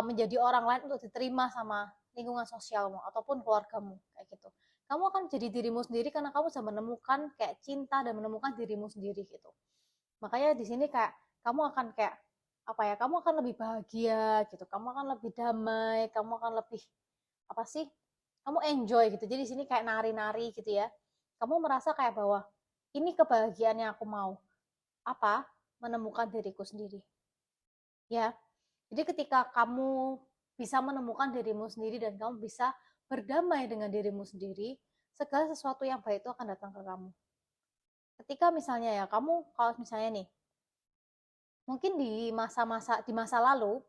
menjadi orang lain untuk diterima sama lingkungan sosialmu ataupun keluargamu kayak gitu. Kamu akan jadi dirimu sendiri karena kamu sudah menemukan kayak cinta dan menemukan dirimu sendiri gitu. Makanya di sini kayak kamu akan kayak apa ya? Kamu akan lebih bahagia gitu. Kamu akan lebih damai. Kamu akan lebih apa sih? Kamu enjoy gitu. Jadi di sini kayak nari-nari gitu ya. Kamu merasa kayak bahwa ini kebahagiaan yang aku mau. Apa? Menemukan diriku sendiri. Ya. Jadi ketika kamu bisa menemukan dirimu sendiri dan kamu bisa berdamai dengan dirimu sendiri, segala sesuatu yang baik itu akan datang ke kamu. Ketika misalnya ya kamu kalau misalnya nih mungkin di masa lalu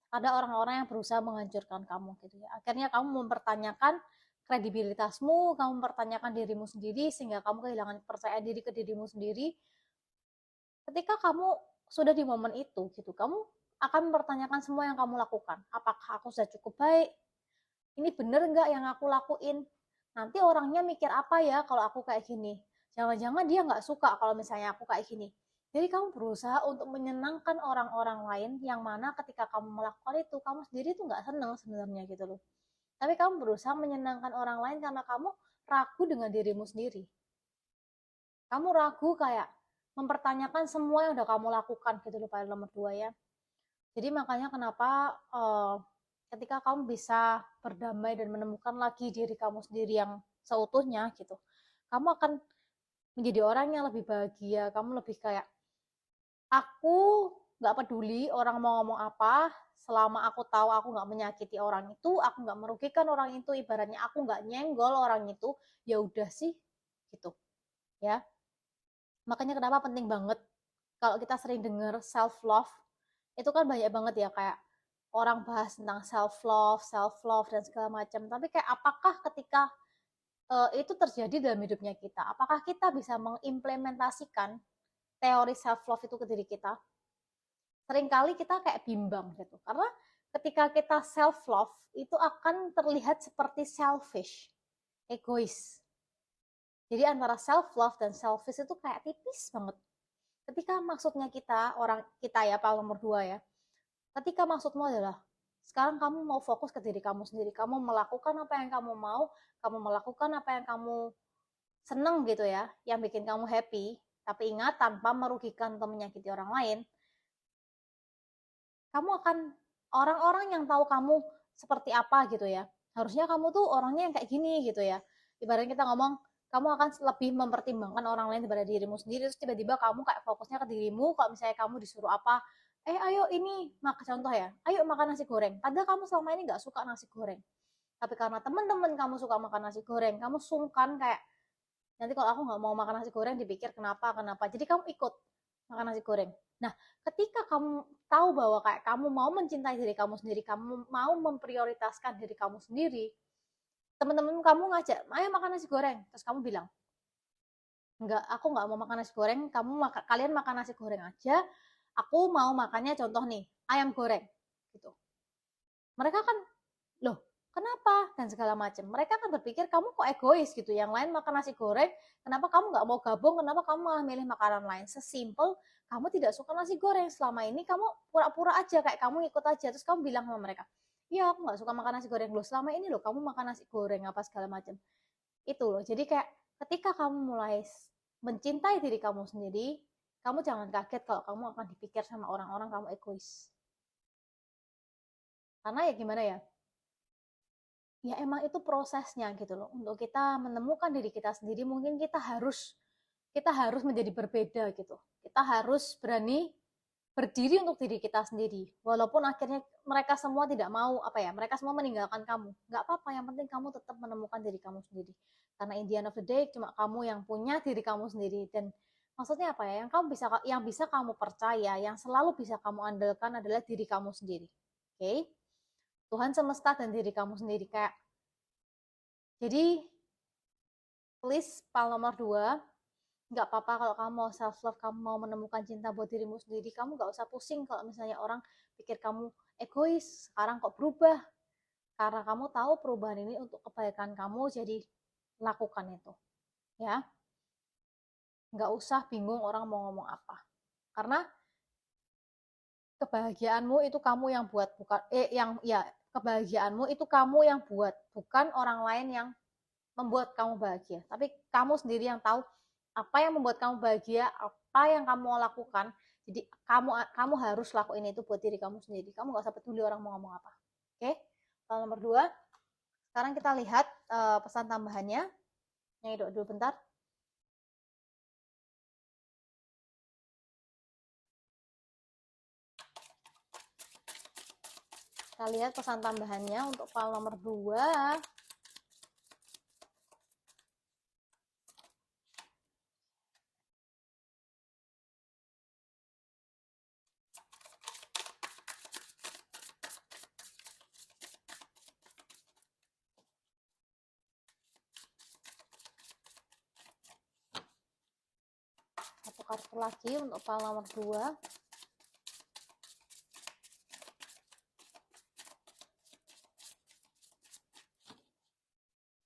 ada orang-orang yang berusaha menghancurkan kamu gitu ya. Akhirnya kamu mempertanyakan kredibilitasmu, kamu mempertanyakan dirimu sendiri sehingga kamu kehilangan percaya diri ke dirimu sendiri. Ketika kamu sudah di momen itu gitu, kamu akan mempertanyakan semua yang kamu lakukan. Apakah aku sudah cukup baik? Ini bener nggak yang aku lakuin? Nanti orangnya mikir apa ya kalau aku kayak gini? Jangan-jangan dia nggak suka kalau misalnya aku kayak gini. Jadi kamu berusaha untuk menyenangkan orang-orang lain yang mana ketika kamu melakukan itu, kamu sendiri tuh nggak seneng sebenarnya gitu loh. Tapi kamu berusaha menyenangkan orang lain karena kamu ragu dengan dirimu sendiri. Kamu ragu kayak mempertanyakan semua yang udah kamu lakukan gitu loh pada nomor 2 ya. Jadi makanya kenapa ketika kamu bisa berdamai dan menemukan lagi diri kamu sendiri yang seutuhnya gitu, kamu akan menjadi orang yang lebih bahagia. Kamu lebih kayak aku nggak peduli orang mau ngomong apa, selama aku tahu aku nggak menyakiti orang itu, aku nggak merugikan orang itu, ibaratnya aku nggak nyenggol orang itu, ya udah sih gitu ya. Makanya kenapa penting banget kalau kita sering dengar self love, itu kan banyak banget ya kayak orang bahas tentang self love dan segala macam. Tapi kayak apakah ketika itu terjadi dalam hidupnya kita? Apakah kita bisa mengimplementasikan teori self love itu ke diri kita? Seringkali kita kayak bimbang gitu. Karena ketika kita self love itu akan terlihat seperti selfish, egois. Jadi antara self love dan selfish itu kayak tipis banget. Ketika maksudnya kita, orang kita ya, nomor 2 ya. Ketika maksudmu adalah Sekarang kamu mau fokus ke diri kamu sendiri. Kamu melakukan apa yang kamu mau, kamu melakukan apa yang kamu seneng gitu ya, yang bikin kamu happy. Tapi ingat, tanpa merugikan atau menyakiti orang lain. Kamu akan, orang-orang yang tahu kamu seperti apa gitu ya, harusnya kamu tuh orangnya yang kayak gini gitu ya. Ibaratnya kita ngomong, kamu akan lebih mempertimbangkan orang lain daripada dirimu sendiri, terus tiba-tiba kamu kayak fokusnya ke dirimu. Kalau misalnya kamu disuruh apa, ayo ini makan, contoh ya, ayo makan nasi goreng, padahal kamu selama ini nggak suka nasi goreng, tapi karena teman-teman kamu suka makan nasi goreng, kamu sungkan kayak, nanti kalau aku nggak mau makan nasi goreng dipikir kenapa kenapa, jadi kamu ikut makan nasi goreng. Nah, ketika kamu tahu bahwa kayak kamu mau mencintai diri kamu sendiri, kamu mau memprioritaskan diri kamu sendiri, teman-teman kamu ngajak ayo makan nasi goreng, terus kamu bilang enggak, aku nggak mau makan nasi goreng, kalian makan nasi goreng aja, aku mau makannya contoh nih ayam goreng gitu. Mereka kan, loh kenapa, dan segala macam. Mereka kan berpikir kamu kok egois gitu, yang lain makan nasi goreng, kenapa kamu nggak mau gabung, kenapa kamu malah milih makanan lain. Sesimpel kamu tidak suka nasi goreng, selama ini kamu pura-pura aja kayak kamu ikut aja, terus kamu bilang sama mereka, iya aku nggak suka makan nasi goreng, loh selama ini loh kamu makan nasi goreng apa segala macam. Itu loh, jadi kayak ketika kamu mulai mencintai diri kamu sendiri, kamu jangan kaget kalau kamu akan dipikir sama orang-orang kamu egois. Karena ya gimana ya, ya emang itu prosesnya gitu loh. Untuk kita menemukan diri kita sendiri, mungkin kita harus menjadi berbeda gitu. Kita harus berani berdiri untuk diri kita sendiri. Walaupun akhirnya mereka semua tidak mau, apa ya, mereka semua meninggalkan kamu. Nggak apa-apa, yang penting kamu tetap menemukan diri kamu sendiri. Karena in the end of the day, cuma kamu yang punya diri kamu sendiri. Dan maksudnya apa ya, yang bisa kamu percaya, yang selalu bisa kamu andalkan adalah diri kamu sendiri. Oke? Okay? Tuhan semesta dan diri kamu sendiri. Kayak, jadi please, pal nomor 2, nggak apa-apa kalau kamu mau self love, kamu mau menemukan cinta buat dirimu sendiri, kamu nggak usah pusing kalau misalnya orang pikir kamu egois, sekarang kok berubah. Karena kamu tahu perubahan ini untuk kebaikan kamu, jadi lakukan itu. Ya, nggak usah bingung orang mau ngomong apa. Karena kebahagiaanmu itu kamu yang buat, bukan kebahagiaanmu itu kamu yang buat, bukan orang lain yang membuat kamu bahagia. Tapi kamu sendiri yang tahu apa yang membuat kamu bahagia, apa yang kamu mau lakukan. Jadi kamu harus lakuin itu buat diri kamu sendiri. Kamu gak usah peduli orang mau ngomong apa. Oke? Lalu nomor 2, sekarang kita lihat pesan tambahannya. Nyai dulu bentar. Kita lihat pesan tambahannya untuk file nomor 2. Satu kartu lagi untuk file nomor 2.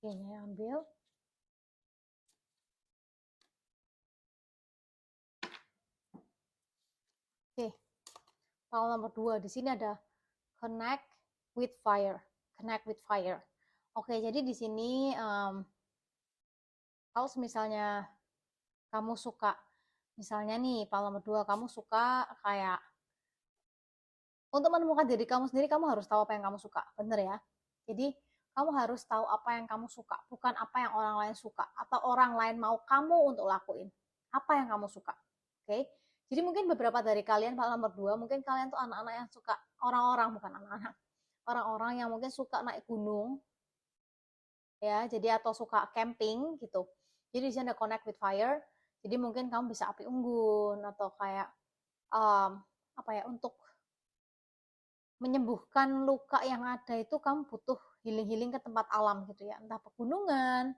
Oke, Nyai ambil. Oke, file nomor 2. Di sini ada connect with fire. Connect with fire. Oke, jadi di sini kalau misalnya kamu suka, misalnya nih file nomor 2, kamu suka kayak, untuk menemukan diri kamu sendiri, kamu harus tahu apa yang kamu suka, bener ya? Jadi kamu harus tahu apa yang kamu suka, bukan apa yang orang lain suka atau orang lain mau kamu untuk lakuin. Apa yang kamu suka, oke? Jadi mungkin beberapa dari kalian file nomor 2, mungkin kalian tuh anak-anak yang suka, bukan anak-anak, orang-orang yang mungkin suka naik gunung, ya, jadi atau suka camping gitu. Jadi di sini ada connect with fire. Jadi mungkin kamu bisa api unggun atau kayak apa ya, untuk menyembuhkan luka yang ada itu kamu butuh healing-healing ke tempat alam gitu ya, entah pegunungan.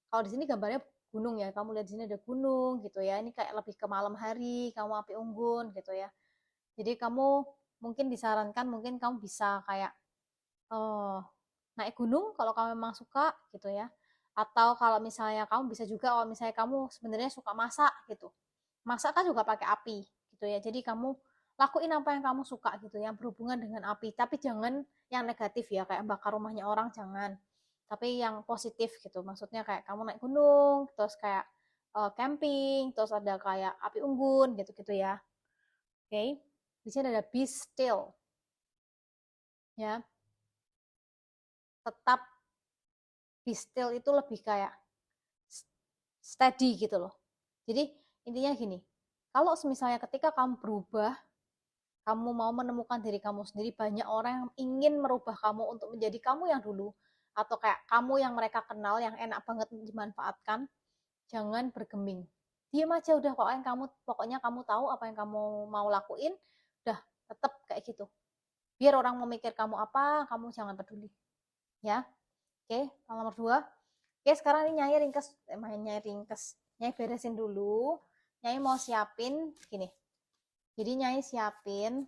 Kalau di sini gambarnya gunung ya, kamu lihat di sini ada gunung gitu ya. Ini kayak lebih ke malam hari, kamu api unggun gitu ya. Jadi kamu mungkin disarankan, mungkin kamu bisa kayak naik gunung kalau kamu memang suka gitu ya. Atau kalau misalnya kamu bisa juga, kalau misalnya kamu sebenarnya suka masak gitu. Masak kan juga pakai api gitu ya. Jadi kamu lakuin apa yang kamu suka gitu, yang berhubungan dengan api, tapi jangan yang negatif ya, kayak bakar rumahnya orang, jangan. Tapi yang positif gitu, maksudnya kayak kamu naik gunung, terus kayak camping, terus ada kayak api unggun gitu-gitu ya. Oke, di sini ada be still, ya. Tetap be still itu lebih kayak steady gitu loh. Jadi intinya gini, kalau misalnya ketika kamu berubah, kamu mau menemukan diri kamu sendiri, banyak orang yang ingin merubah kamu untuk menjadi kamu yang dulu, atau kayak kamu yang mereka kenal, yang enak banget dimanfaatkan, jangan bergeming. Diam aja udah, pokoknya kamu tahu apa yang kamu mau lakuin, udah tetap kayak gitu. Biar orang memikir kamu apa, kamu jangan peduli. Ya, oke, nomor 2. Oke, sekarang ini Nyai beresin dulu. Nyai mau siapin gini. Jadi Nyai siapin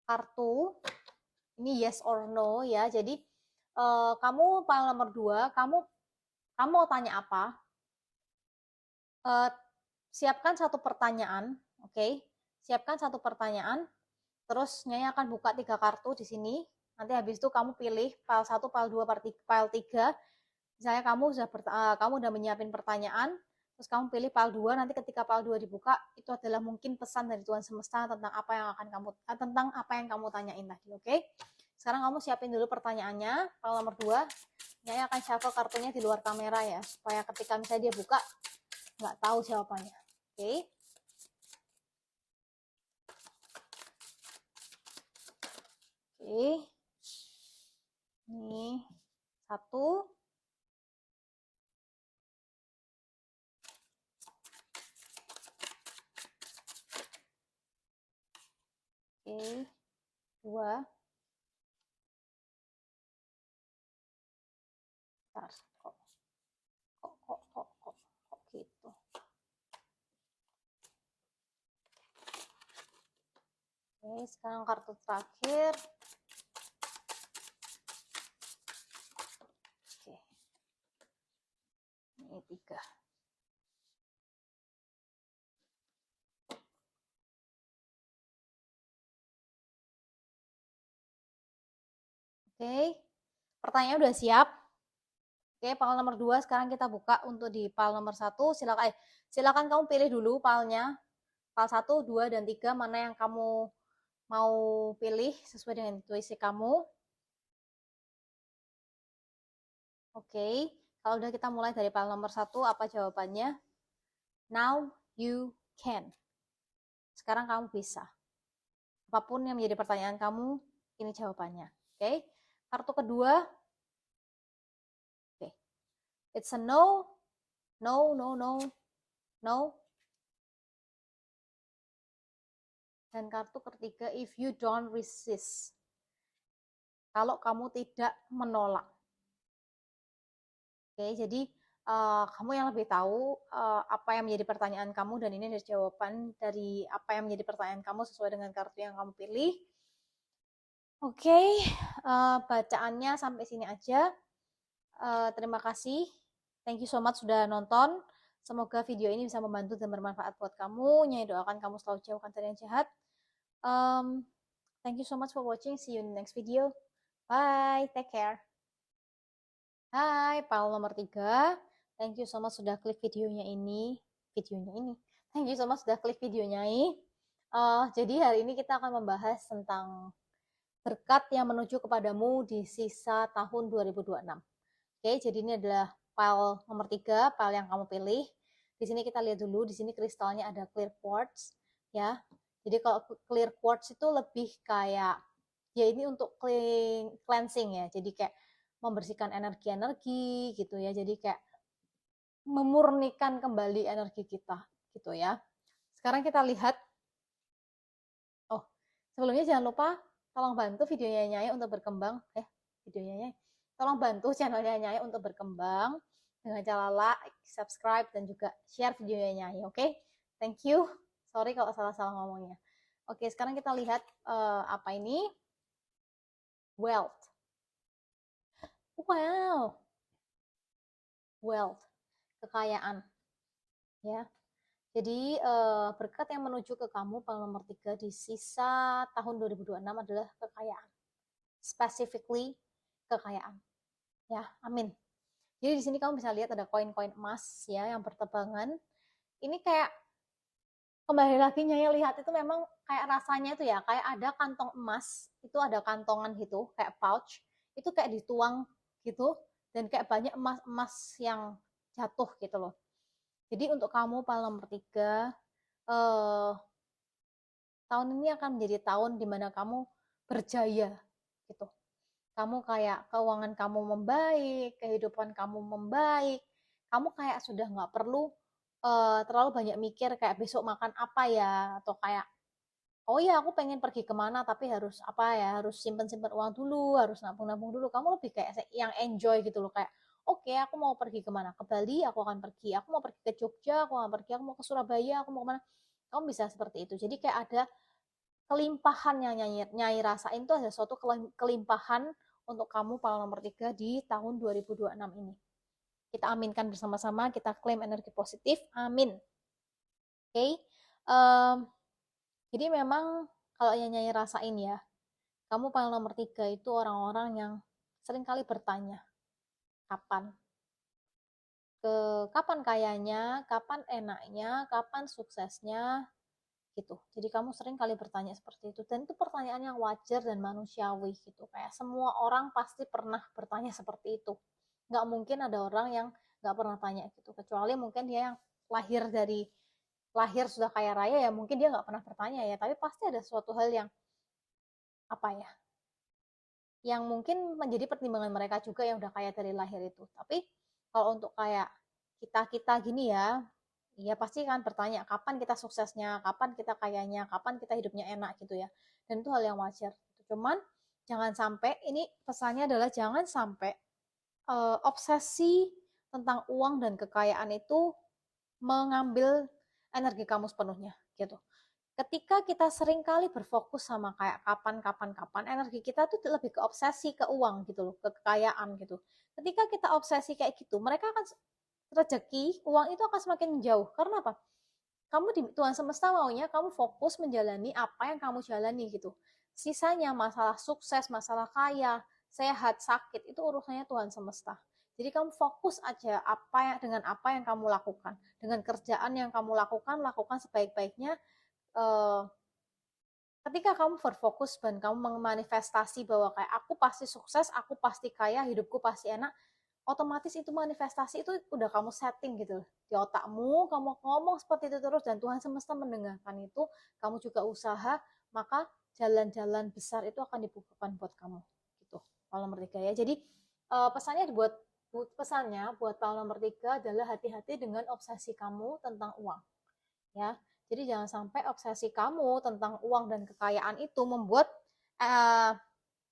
kartu. Ini yes or no ya. Jadi kamu file nomor 2, kamu mau tanya apa? Siapkan satu pertanyaan, oke? Siapkan satu pertanyaan. Terus Nyai akan buka 3 kartu di sini. Nanti habis itu kamu pilih file 1, file 2, file 3. Misalnya kamu udah menyiapin pertanyaan, terus kamu pilih file 2, nanti ketika file 2 dibuka, itu adalah mungkin pesan dari Tuhan Semesta tentang apa yang kamu tanyain tadi, oke? Sekarang kamu siapin dulu pertanyaannya, file nomor 2. Nyai akan shuffle kartunya di luar kamera ya, supaya ketika misalnya dia buka, nggak tahu jawabannya, oke? Oke, ini 1. Oke, 2. Bentar, kok gitu. Oke, sekarang kartu terakhir. Oke, ini 3. Oke, pertanyaan udah siap. Oke, file nomor 2 sekarang kita buka untuk di file nomor 1. Silakan kamu pilih dulu filenya. File 1, 2, dan 3 mana yang kamu mau pilih sesuai dengan intuisi kamu. Oke, kalau udah kita mulai dari file nomor 1, apa jawabannya? Now you can. Sekarang kamu bisa. Apapun yang menjadi pertanyaan kamu, ini jawabannya. Oke, kartu kedua. Oke, it's a no, no, no, no, no. Dan kartu ketiga, if you don't resist. Kalau kamu tidak menolak. Oke, jadi kamu yang lebih tahu apa yang menjadi pertanyaan kamu, dan ini ada jawaban dari apa yang menjadi pertanyaan kamu sesuai dengan kartu yang kamu pilih. Oke, bacaannya sampai sini aja. Terima kasih. Thank you so much sudah nonton. Semoga video ini bisa membantu dan bermanfaat buat kamu. Nyai doakan kamu selalu jauhkan dari yang jahat. Thank you so much for watching. See you in the next video. Bye. Take care. Hai, file nomor 3. Thank you so much sudah klik videonya ini. Thank you so much sudah klik videonya ini. Jadi hari ini kita akan membahas tentang berkat yang menuju kepadamu di sisa tahun 2026. Oke, jadi ini adalah file nomor 3, file yang kamu pilih. Di sini kita lihat dulu, di sini kristalnya ada clear quartz, ya. Jadi kalau clear quartz itu lebih kayak, ya ini untuk cleansing ya, jadi kayak membersihkan energi-energi gitu ya, jadi kayak memurnikan kembali energi kita gitu ya. Sekarang kita lihat, sebelumnya jangan lupa tolong bantu videonya Nyai untuk berkembang, tolong bantu channelnya Nyai untuk berkembang dengan cara like, subscribe, dan juga share videonya Nyai, oke? Thank you. Sorry kalau salah-salah ngomongnya. Oke, sekarang kita lihat apa ini? Wealth. Wow. Wealth, kekayaan. Ya. Jadi berkat yang menuju ke kamu pile nomor 3 di sisa tahun 2026 adalah kekayaan. Specifically kekayaan. Ya, amin. Jadi di sini kamu bisa lihat ada koin-koin emas ya yang bertebangan. Ini kayak kembali lagi Nyai lihat itu memang kayak rasanya itu ya kayak ada kantong emas, itu ada kantongan gitu kayak pouch, itu kayak dituang gitu dan kayak banyak emas-emas yang jatuh gitu loh. Jadi untuk kamu pile nomor 3 eh, tahun ini akan menjadi tahun dimana kamu berjaya gitu. Kamu kayak keuangan kamu membaik, kehidupan kamu membaik, kamu kayak sudah nggak perlu terlalu banyak mikir kayak besok makan apa ya, atau kayak oh ya aku pengen pergi kemana tapi harus apa ya, harus simpen-simpen uang dulu, harus nabung-nabung dulu. Kamu lebih kayak yang enjoy gitu loh, kayak oke aku mau pergi kemana, ke Bali aku akan pergi, aku mau pergi ke Jogja aku akan pergi, aku mau ke Surabaya aku mau kemana, kamu bisa seperti itu. Jadi kayak ada kelimpahan yang Nyai rasain tuh ada suatu kelimpahan untuk kamu para nomor 3 di tahun 2026 ini. Kita aminkan bersama-sama, kita klaim energi positif, amin. Oke, okay? Jadi memang kalau yang Nyai rasain ya, kamu para nomor 3 itu orang-orang yang seringkali bertanya, kapan? Kapan kayanya, kapan enaknya, kapan suksesnya, gitu. Jadi kamu sering kali bertanya seperti itu dan itu pertanyaan yang wajar dan manusiawi gitu. Kayak semua orang pasti pernah bertanya seperti itu. Nggak mungkin ada orang yang nggak pernah tanya gitu. Kecuali mungkin dia yang lahir sudah kaya raya ya mungkin dia nggak pernah bertanya ya. Tapi pasti ada suatu hal yang apa ya, yang mungkin menjadi pertimbangan mereka juga yang udah kaya dari lahir itu. Tapi kalau untuk kayak kita gini ya, iya pasti kan bertanya kapan kita suksesnya, kapan kita kayanya, kapan kita hidupnya enak gitu ya. Dan itu hal yang wajar. Cuman jangan sampai, ini pesannya adalah jangan sampai obsesi tentang uang dan kekayaan itu mengambil energi kamu sepenuhnya gitu. Ketika kita sering kali berfokus sama kayak kapan, energi kita tuh lebih ke obsesi ke uang gitu loh, ke kekayaan gitu. Ketika kita obsesi kayak gitu, mereka akan rezeki, uang itu akan semakin jauh. Karena apa? Kamu di Tuhan semesta maunya kamu fokus menjalani apa yang kamu jalani gitu. Sisanya masalah sukses, masalah kaya, sehat, sakit itu urusannya Tuhan semesta. Jadi kamu fokus aja dengan apa yang kamu lakukan, dengan kerjaan yang kamu lakukan, lakukan sebaik-baiknya. Eh, Ketika kamu berfokus dan kamu memanifestasi bahwa kayak aku pasti sukses, aku pasti kaya, hidupku pasti enak, otomatis itu manifestasi itu udah kamu setting gitu di otakmu, kamu ngomong seperti itu terus dan Tuhan semesta mendengarkan itu, kamu juga usaha, maka jalan-jalan besar itu akan dibukakan buat kamu gitu. Kalau nomor 3 ya. Jadi pesannya buat kalau nomor 3 adalah hati-hati dengan obsesi kamu tentang uang ya. Jadi jangan sampai obsesi kamu tentang uang dan kekayaan itu membuat eh,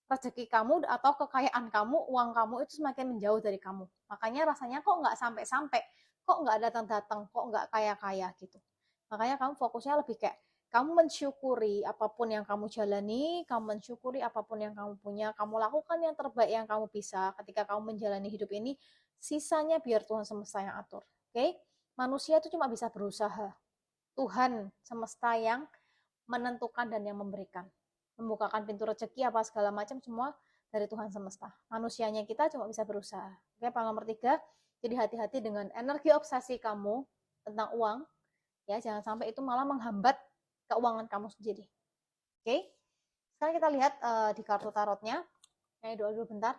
rezeki kamu atau kekayaan kamu, uang kamu itu semakin menjauh dari kamu. Makanya rasanya kok nggak sampai-sampai, kok nggak datang-datang, kok nggak kaya-kaya gitu. Makanya kamu fokusnya lebih kayak kamu mensyukuri apapun yang kamu jalani, kamu mensyukuri apapun yang kamu punya, kamu lakukan yang terbaik yang kamu bisa ketika kamu menjalani hidup ini, sisanya biar Tuhan semesta yang atur. Oke? Okay? Manusia itu cuma bisa berusaha. Tuhan semesta yang menentukan dan yang memberikan. Membukakan pintu rezeki apa segala macam semua dari Tuhan semesta. Manusianya kita cuma bisa berusaha. Oke, poin nomor 3, jadi hati-hati dengan energi obsesi kamu tentang uang. Ya, jangan sampai itu malah menghambat keuangan kamu sendiri. Oke, sekarang kita lihat di kartu tarotnya. Ini doa dulu bentar.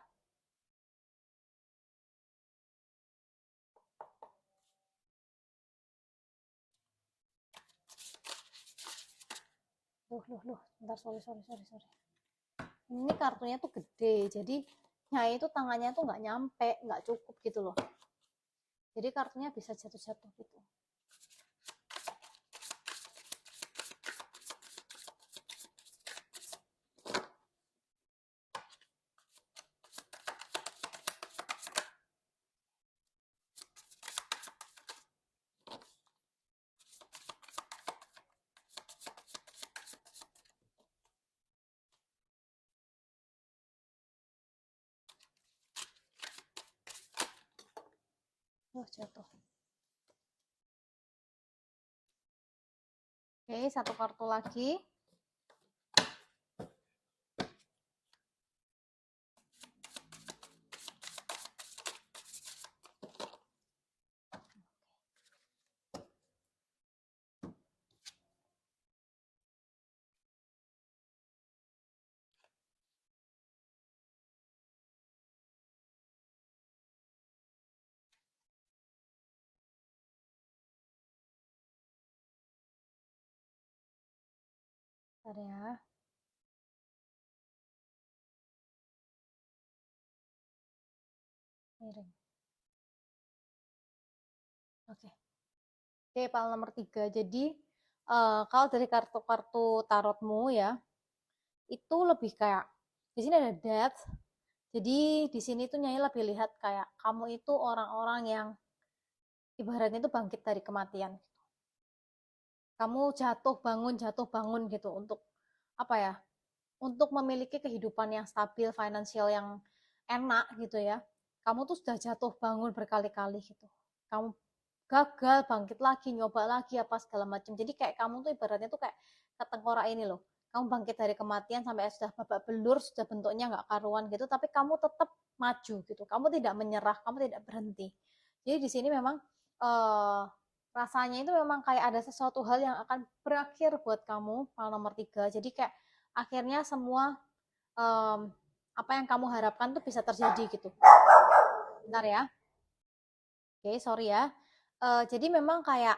Bentar, sorry. Ini kartunya tuh gede, jadi Nyai itu tangannya tuh nggak nyampe, nggak cukup gitu loh. Jadi kartunya bisa jatuh-jatuh gitu. Jatuh. Oke, satu kartu lagi. Bentar ya. Miring. Oke. Oke, pile nomor 3. Jadi, kalau dari kartu-kartu tarotmu ya, itu lebih kayak di sini ada death. Jadi di sini tuh Nyai lebih lihat kayak kamu itu orang-orang yang ibaratnya itu bangkit dari kematian. Kamu jatuh bangun gitu untuk apa ya? Untuk memiliki kehidupan yang stabil, finansial yang enak gitu ya. Kamu tuh sudah jatuh bangun berkali-kali gitu. Kamu gagal, bangkit lagi, nyoba lagi apa segala macam. Jadi kayak kamu tuh ibaratnya tuh kayak ketengkorak ini loh. Kamu bangkit dari kematian sampai sudah babak belur, sudah bentuknya nggak karuan gitu, tapi kamu tetap maju gitu. Kamu tidak menyerah, kamu tidak berhenti. Jadi di sini memang rasanya itu memang kayak ada sesuatu hal yang akan berakhir buat kamu, hal nomor 3. Jadi kayak akhirnya semua um, apa yang kamu harapkan tuh bisa terjadi gitu. Bentar ya. Oke, sorry ya. Jadi memang kayak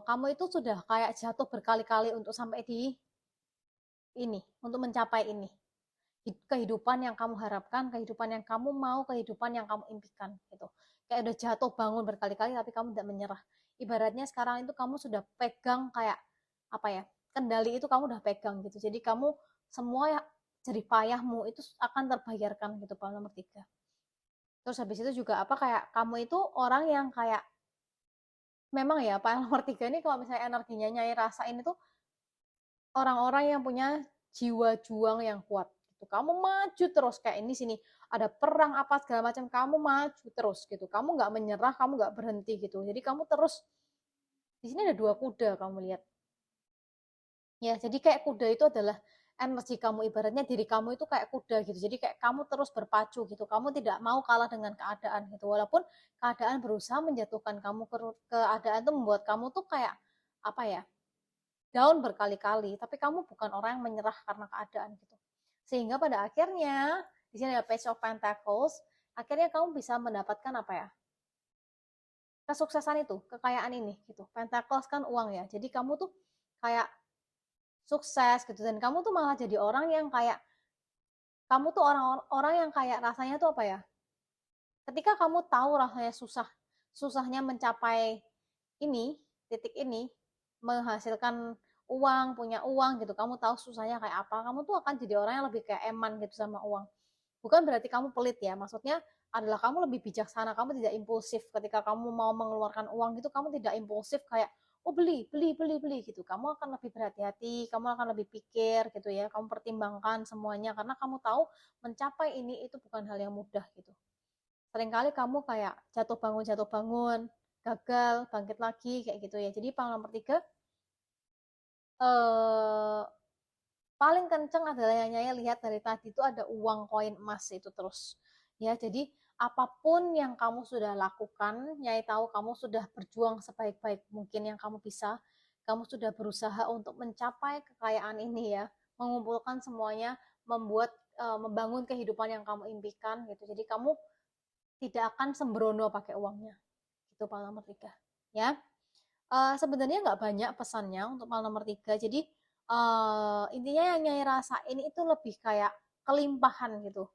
kamu itu sudah kayak jatuh berkali-kali untuk sampai di ini, untuk mencapai ini. Kehidupan yang kamu harapkan, kehidupan yang kamu mau, kehidupan yang kamu impikan gitu. Kayak udah jatuh bangun berkali-kali tapi kamu tidak menyerah. Ibaratnya sekarang itu kamu sudah pegang kayak apa ya? Kendali itu kamu udah pegang gitu. Jadi kamu semua jerih payahmu itu akan terbayarkan gitu, Pak nomor 3. Terus habis itu juga apa kayak kamu itu orang yang kayak memang ya Pak nomor 3 ini kalau misalnya energinya Nyai rasain itu orang-orang yang punya jiwa juang yang kuat gitu. Kamu maju terus kayak ini sini ada perang apa segala macam kamu maju terus gitu. Kamu nggak menyerah, kamu nggak berhenti gitu. Jadi kamu terus di sini ada 2 kuda kamu lihat. Ya, jadi kayak kuda itu adalah energi kamu ibaratnya diri kamu itu kayak kuda gitu. Jadi kayak kamu terus berpacu gitu. Kamu tidak mau kalah dengan keadaan gitu. Walaupun keadaan berusaha menjatuhkan kamu keadaan itu membuat kamu tuh kayak apa ya? Down berkali-kali, tapi kamu bukan orang yang menyerah karena keadaan gitu. Sehingga pada akhirnya di sini ada Page of Pentacles, akhirnya kamu bisa mendapatkan apa ya? Kesuksesan itu, kekayaan ini gitu. Pentacles kan uang ya. Jadi kamu tuh kayak sukses gitu dan kamu tuh malah jadi orang yang kayak kamu tuh orang-orang yang kayak rasanya tuh apa ya? Ketika kamu tahu rasanya susahnya mencapai ini, titik ini, menghasilkan uang, punya uang gitu, kamu tahu susahnya kayak apa, kamu tuh akan jadi orang yang lebih kayak eman gitu sama uang. Bukan berarti kamu pelit ya, maksudnya adalah kamu lebih bijaksana, kamu tidak impulsif ketika kamu mau mengeluarkan uang gitu, kamu tidak impulsif kayak oh beli, beli, beli, beli gitu. Kamu akan lebih berhati-hati, kamu akan lebih pikir gitu ya, kamu pertimbangkan semuanya karena kamu tahu mencapai ini itu bukan hal yang mudah gitu. Seringkali kamu kayak jatuh bangun, gagal, bangkit lagi kayak gitu ya. Jadi panggilan nomor 3 eh, paling kenceng adalah yang Nyai lihat dari tadi itu ada uang koin emas itu terus. Ya, jadi apapun yang kamu sudah lakukan, Nyai tahu kamu sudah berjuang sebaik-baik mungkin yang kamu bisa. Kamu sudah berusaha untuk mencapai kekayaan ini ya, mengumpulkan semuanya, membangun kehidupan yang kamu impikan gitu. Jadi kamu tidak akan sembrono pakai uangnya. Itu pal nomor 3. Ya. Sebenarnya nggak banyak pesannya untuk pal nomor 3. Jadi intinya yang Nyai rasain itu lebih kayak kelimpahan gitu.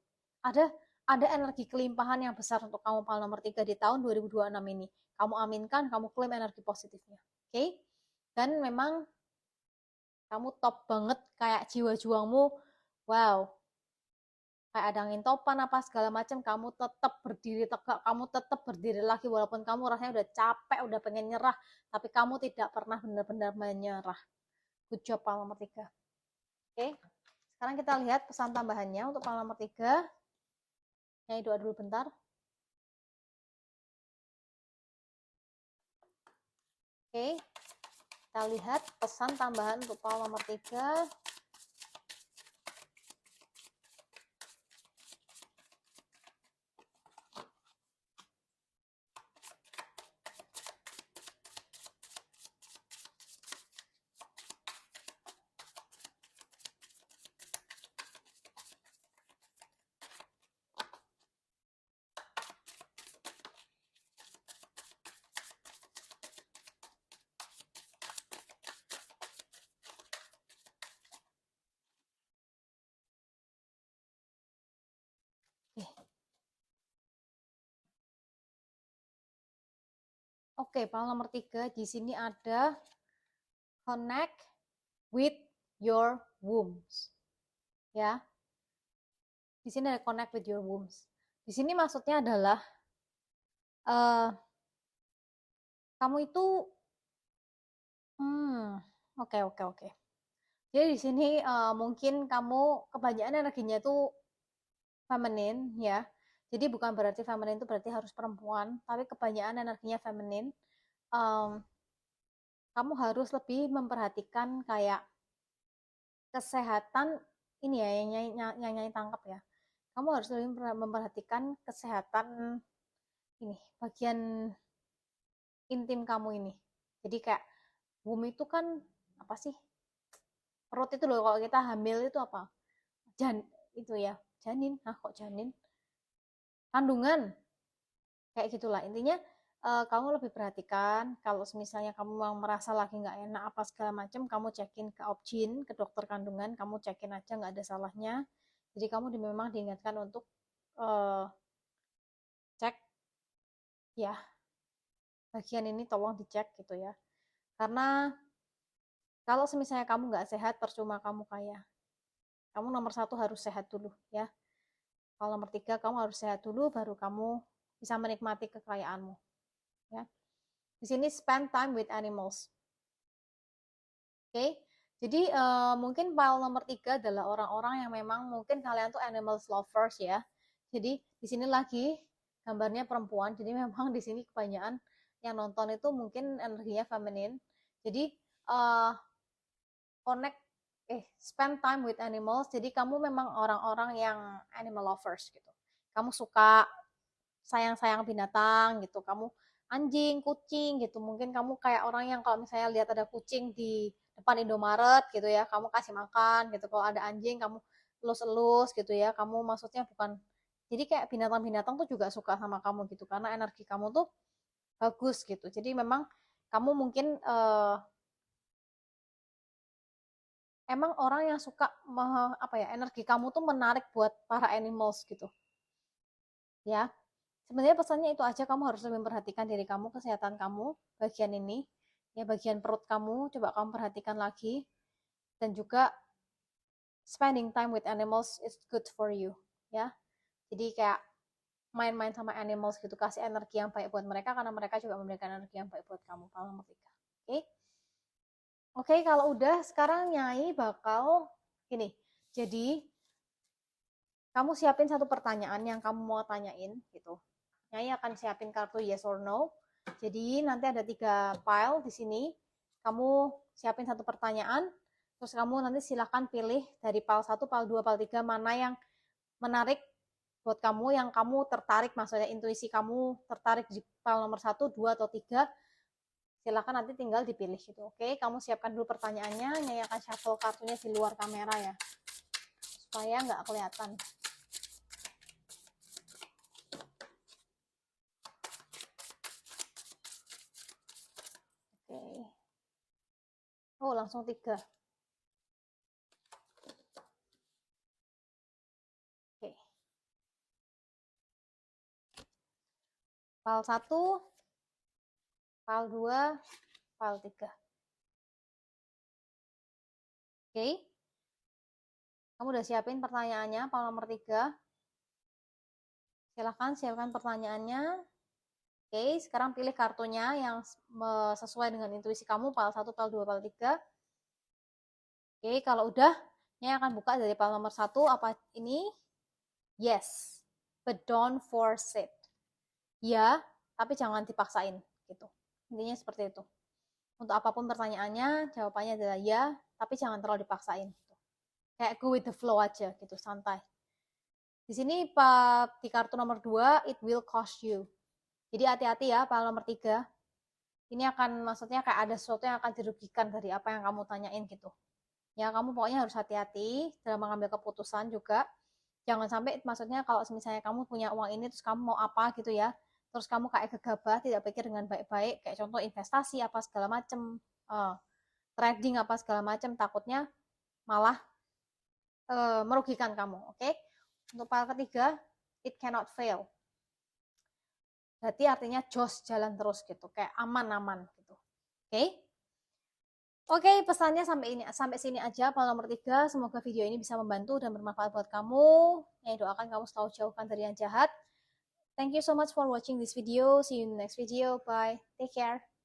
Ada energi kelimpahan yang besar untuk kamu pal nomor 3 di tahun 2026 ini. Kamu aminkan, kamu klaim energi positifnya. Oke? Okay? Dan memang kamu top banget kayak jiwa juangmu. Wow, kayak ada angin topan apa segala macam, kamu tetap berdiri tegak, kamu tetap berdiri lagi walaupun kamu rasanya udah capek, udah pengen nyerah, tapi kamu tidak pernah benar-benar menyerah. Good job pal nomor 3. Oke, sekarang kita lihat pesan tambahannya untuk pal nomor 3. Nyai doa dulu bentar. Oke, Kita lihat pesan tambahan untuk file nomor 3. Oke, file nomor 3 di sini ada connect with your wombs. Ya. Di sini ada connect with your wombs. Di sini maksudnya adalah kamu itu oke. Jadi di sini mungkin kamu kebanyakan energinya itu feminin ya. Jadi bukan berarti feminin itu berarti harus perempuan, tapi kebanyakan energinya feminin. Kamu harus lebih memperhatikan kayak kesehatan ini ya yang nyai tangkap ya. Kamu harus lebih memperhatikan kesehatan ini bagian intim kamu ini. Jadi kayak womb itu kan apa sih? Perut itu loh, kalau kita hamil itu apa? Itu ya, janin. Kok janin? Kandungan. Kayak gitulah. Intinya kamu lebih perhatikan kalau misalnya kamu merasa lagi nggak enak apa segala macam, kamu cekin ke obgyn, ke dokter kandungan, kamu cekin aja, nggak ada salahnya. Jadi kamu memang diingatkan untuk cek ya, bagian ini tolong dicek gitu ya. Karena kalau misalnya kamu nggak sehat, percuma kamu kaya. Kamu nomor 1 harus sehat dulu ya. Kalau nomor 3 kamu harus sehat dulu, baru kamu bisa menikmati kekayaanmu ya. Di sini spend time with animals. Oke. Jadi mungkin file nomor 3 adalah orang-orang yang memang mungkin kalian tuh animals lovers ya. Jadi di sini lagi gambarnya perempuan. Jadi memang di sini kebanyakan yang nonton itu mungkin energinya feminin. Jadi spend time with animals. Jadi kamu memang orang-orang yang animal lovers gitu. Kamu suka sayang-sayang binatang gitu. Kamu anjing, kucing gitu. Mungkin kamu kayak orang yang kalau misalnya lihat ada kucing di depan Indomaret gitu ya, kamu kasih makan gitu. Kalau ada anjing, kamu elus-elus gitu ya. Kamu maksudnya bukan, jadi kayak binatang-binatang tuh juga suka sama kamu gitu, karena energi kamu tuh bagus gitu. Jadi memang kamu mungkin emang orang yang suka energi kamu tuh menarik buat para animals gitu. Ya. Sebenarnya pesannya itu aja, kamu harus lebih memperhatikan diri kamu, kesehatan kamu, bagian ini, ya bagian perut kamu, coba kamu perhatikan lagi. Dan juga spending time with animals is good for you, ya. Jadi kayak main-main sama animals gitu, kasih energi yang baik buat mereka, karena mereka juga memberikan energi yang baik buat kamu. Kalau nomor 3. Oke. Oke, kalau udah, sekarang Nyai bakal gini. Jadi kamu siapin satu pertanyaan yang kamu mau tanyain gitu. Nyai akan siapin kartu yes or no. Jadi nanti ada 3 file di sini. Kamu siapin satu pertanyaan, terus kamu nanti silahkan pilih dari file 1, file 2, file 3 mana yang menarik buat kamu, yang kamu tertarik, maksudnya intuisi kamu tertarik di file nomor 1, 2, atau 3. Silahkan nanti tinggal dipilih gitu. Oke, kamu siapkan dulu pertanyaannya. Nyai akan shuffle kartunya di luar kamera ya, supaya nggak kelihatan. Oke. Oh, langsung 3. Oke. File 1, file 2, file 3. Oke. Kamu udah siapin pertanyaannya, file nomor 3. Silahkan siapkan pertanyaannya. Oke, sekarang pilih kartunya yang sesuai dengan intuisi kamu, file 1, file 2, file 3. Oke, kalau udah, ini akan buka dari file nomor 1, apa ini? Yes, but don't force it. Ya, tapi jangan dipaksain gitu. Intinya seperti itu. Untuk apapun pertanyaannya, jawabannya adalah ya, tapi jangan terlalu dipaksain. Gitu. Kayak go with the flow aja gitu, santai. Di sini di kartu nomor 2, it will cost you. Jadi hati-hati ya, paling nomor 3. Ini akan maksudnya kayak ada sesuatu yang akan dirugikan dari apa yang kamu tanyain gitu. Ya, kamu pokoknya harus hati-hati dalam mengambil keputusan juga. Jangan sampai maksudnya kalau misalnya kamu punya uang ini terus kamu mau apa gitu ya, terus kamu kayak gegabah, tidak pikir dengan baik-baik, kayak contoh investasi apa segala macem, trading apa segala macem, takutnya malah merugikan kamu. Oke? Untuk pile ketiga, it cannot fail. Berarti artinya jos, jalan terus gitu, kayak aman-aman gitu. Oke? Oke, pesannya sampai sini aja pile nomor 3. Semoga video ini bisa membantu dan bermanfaat buat kamu. Doakan kamu selalu jauhkan dari yang jahat. Thank you so much for watching this video. See you in the next video. Bye. Take care.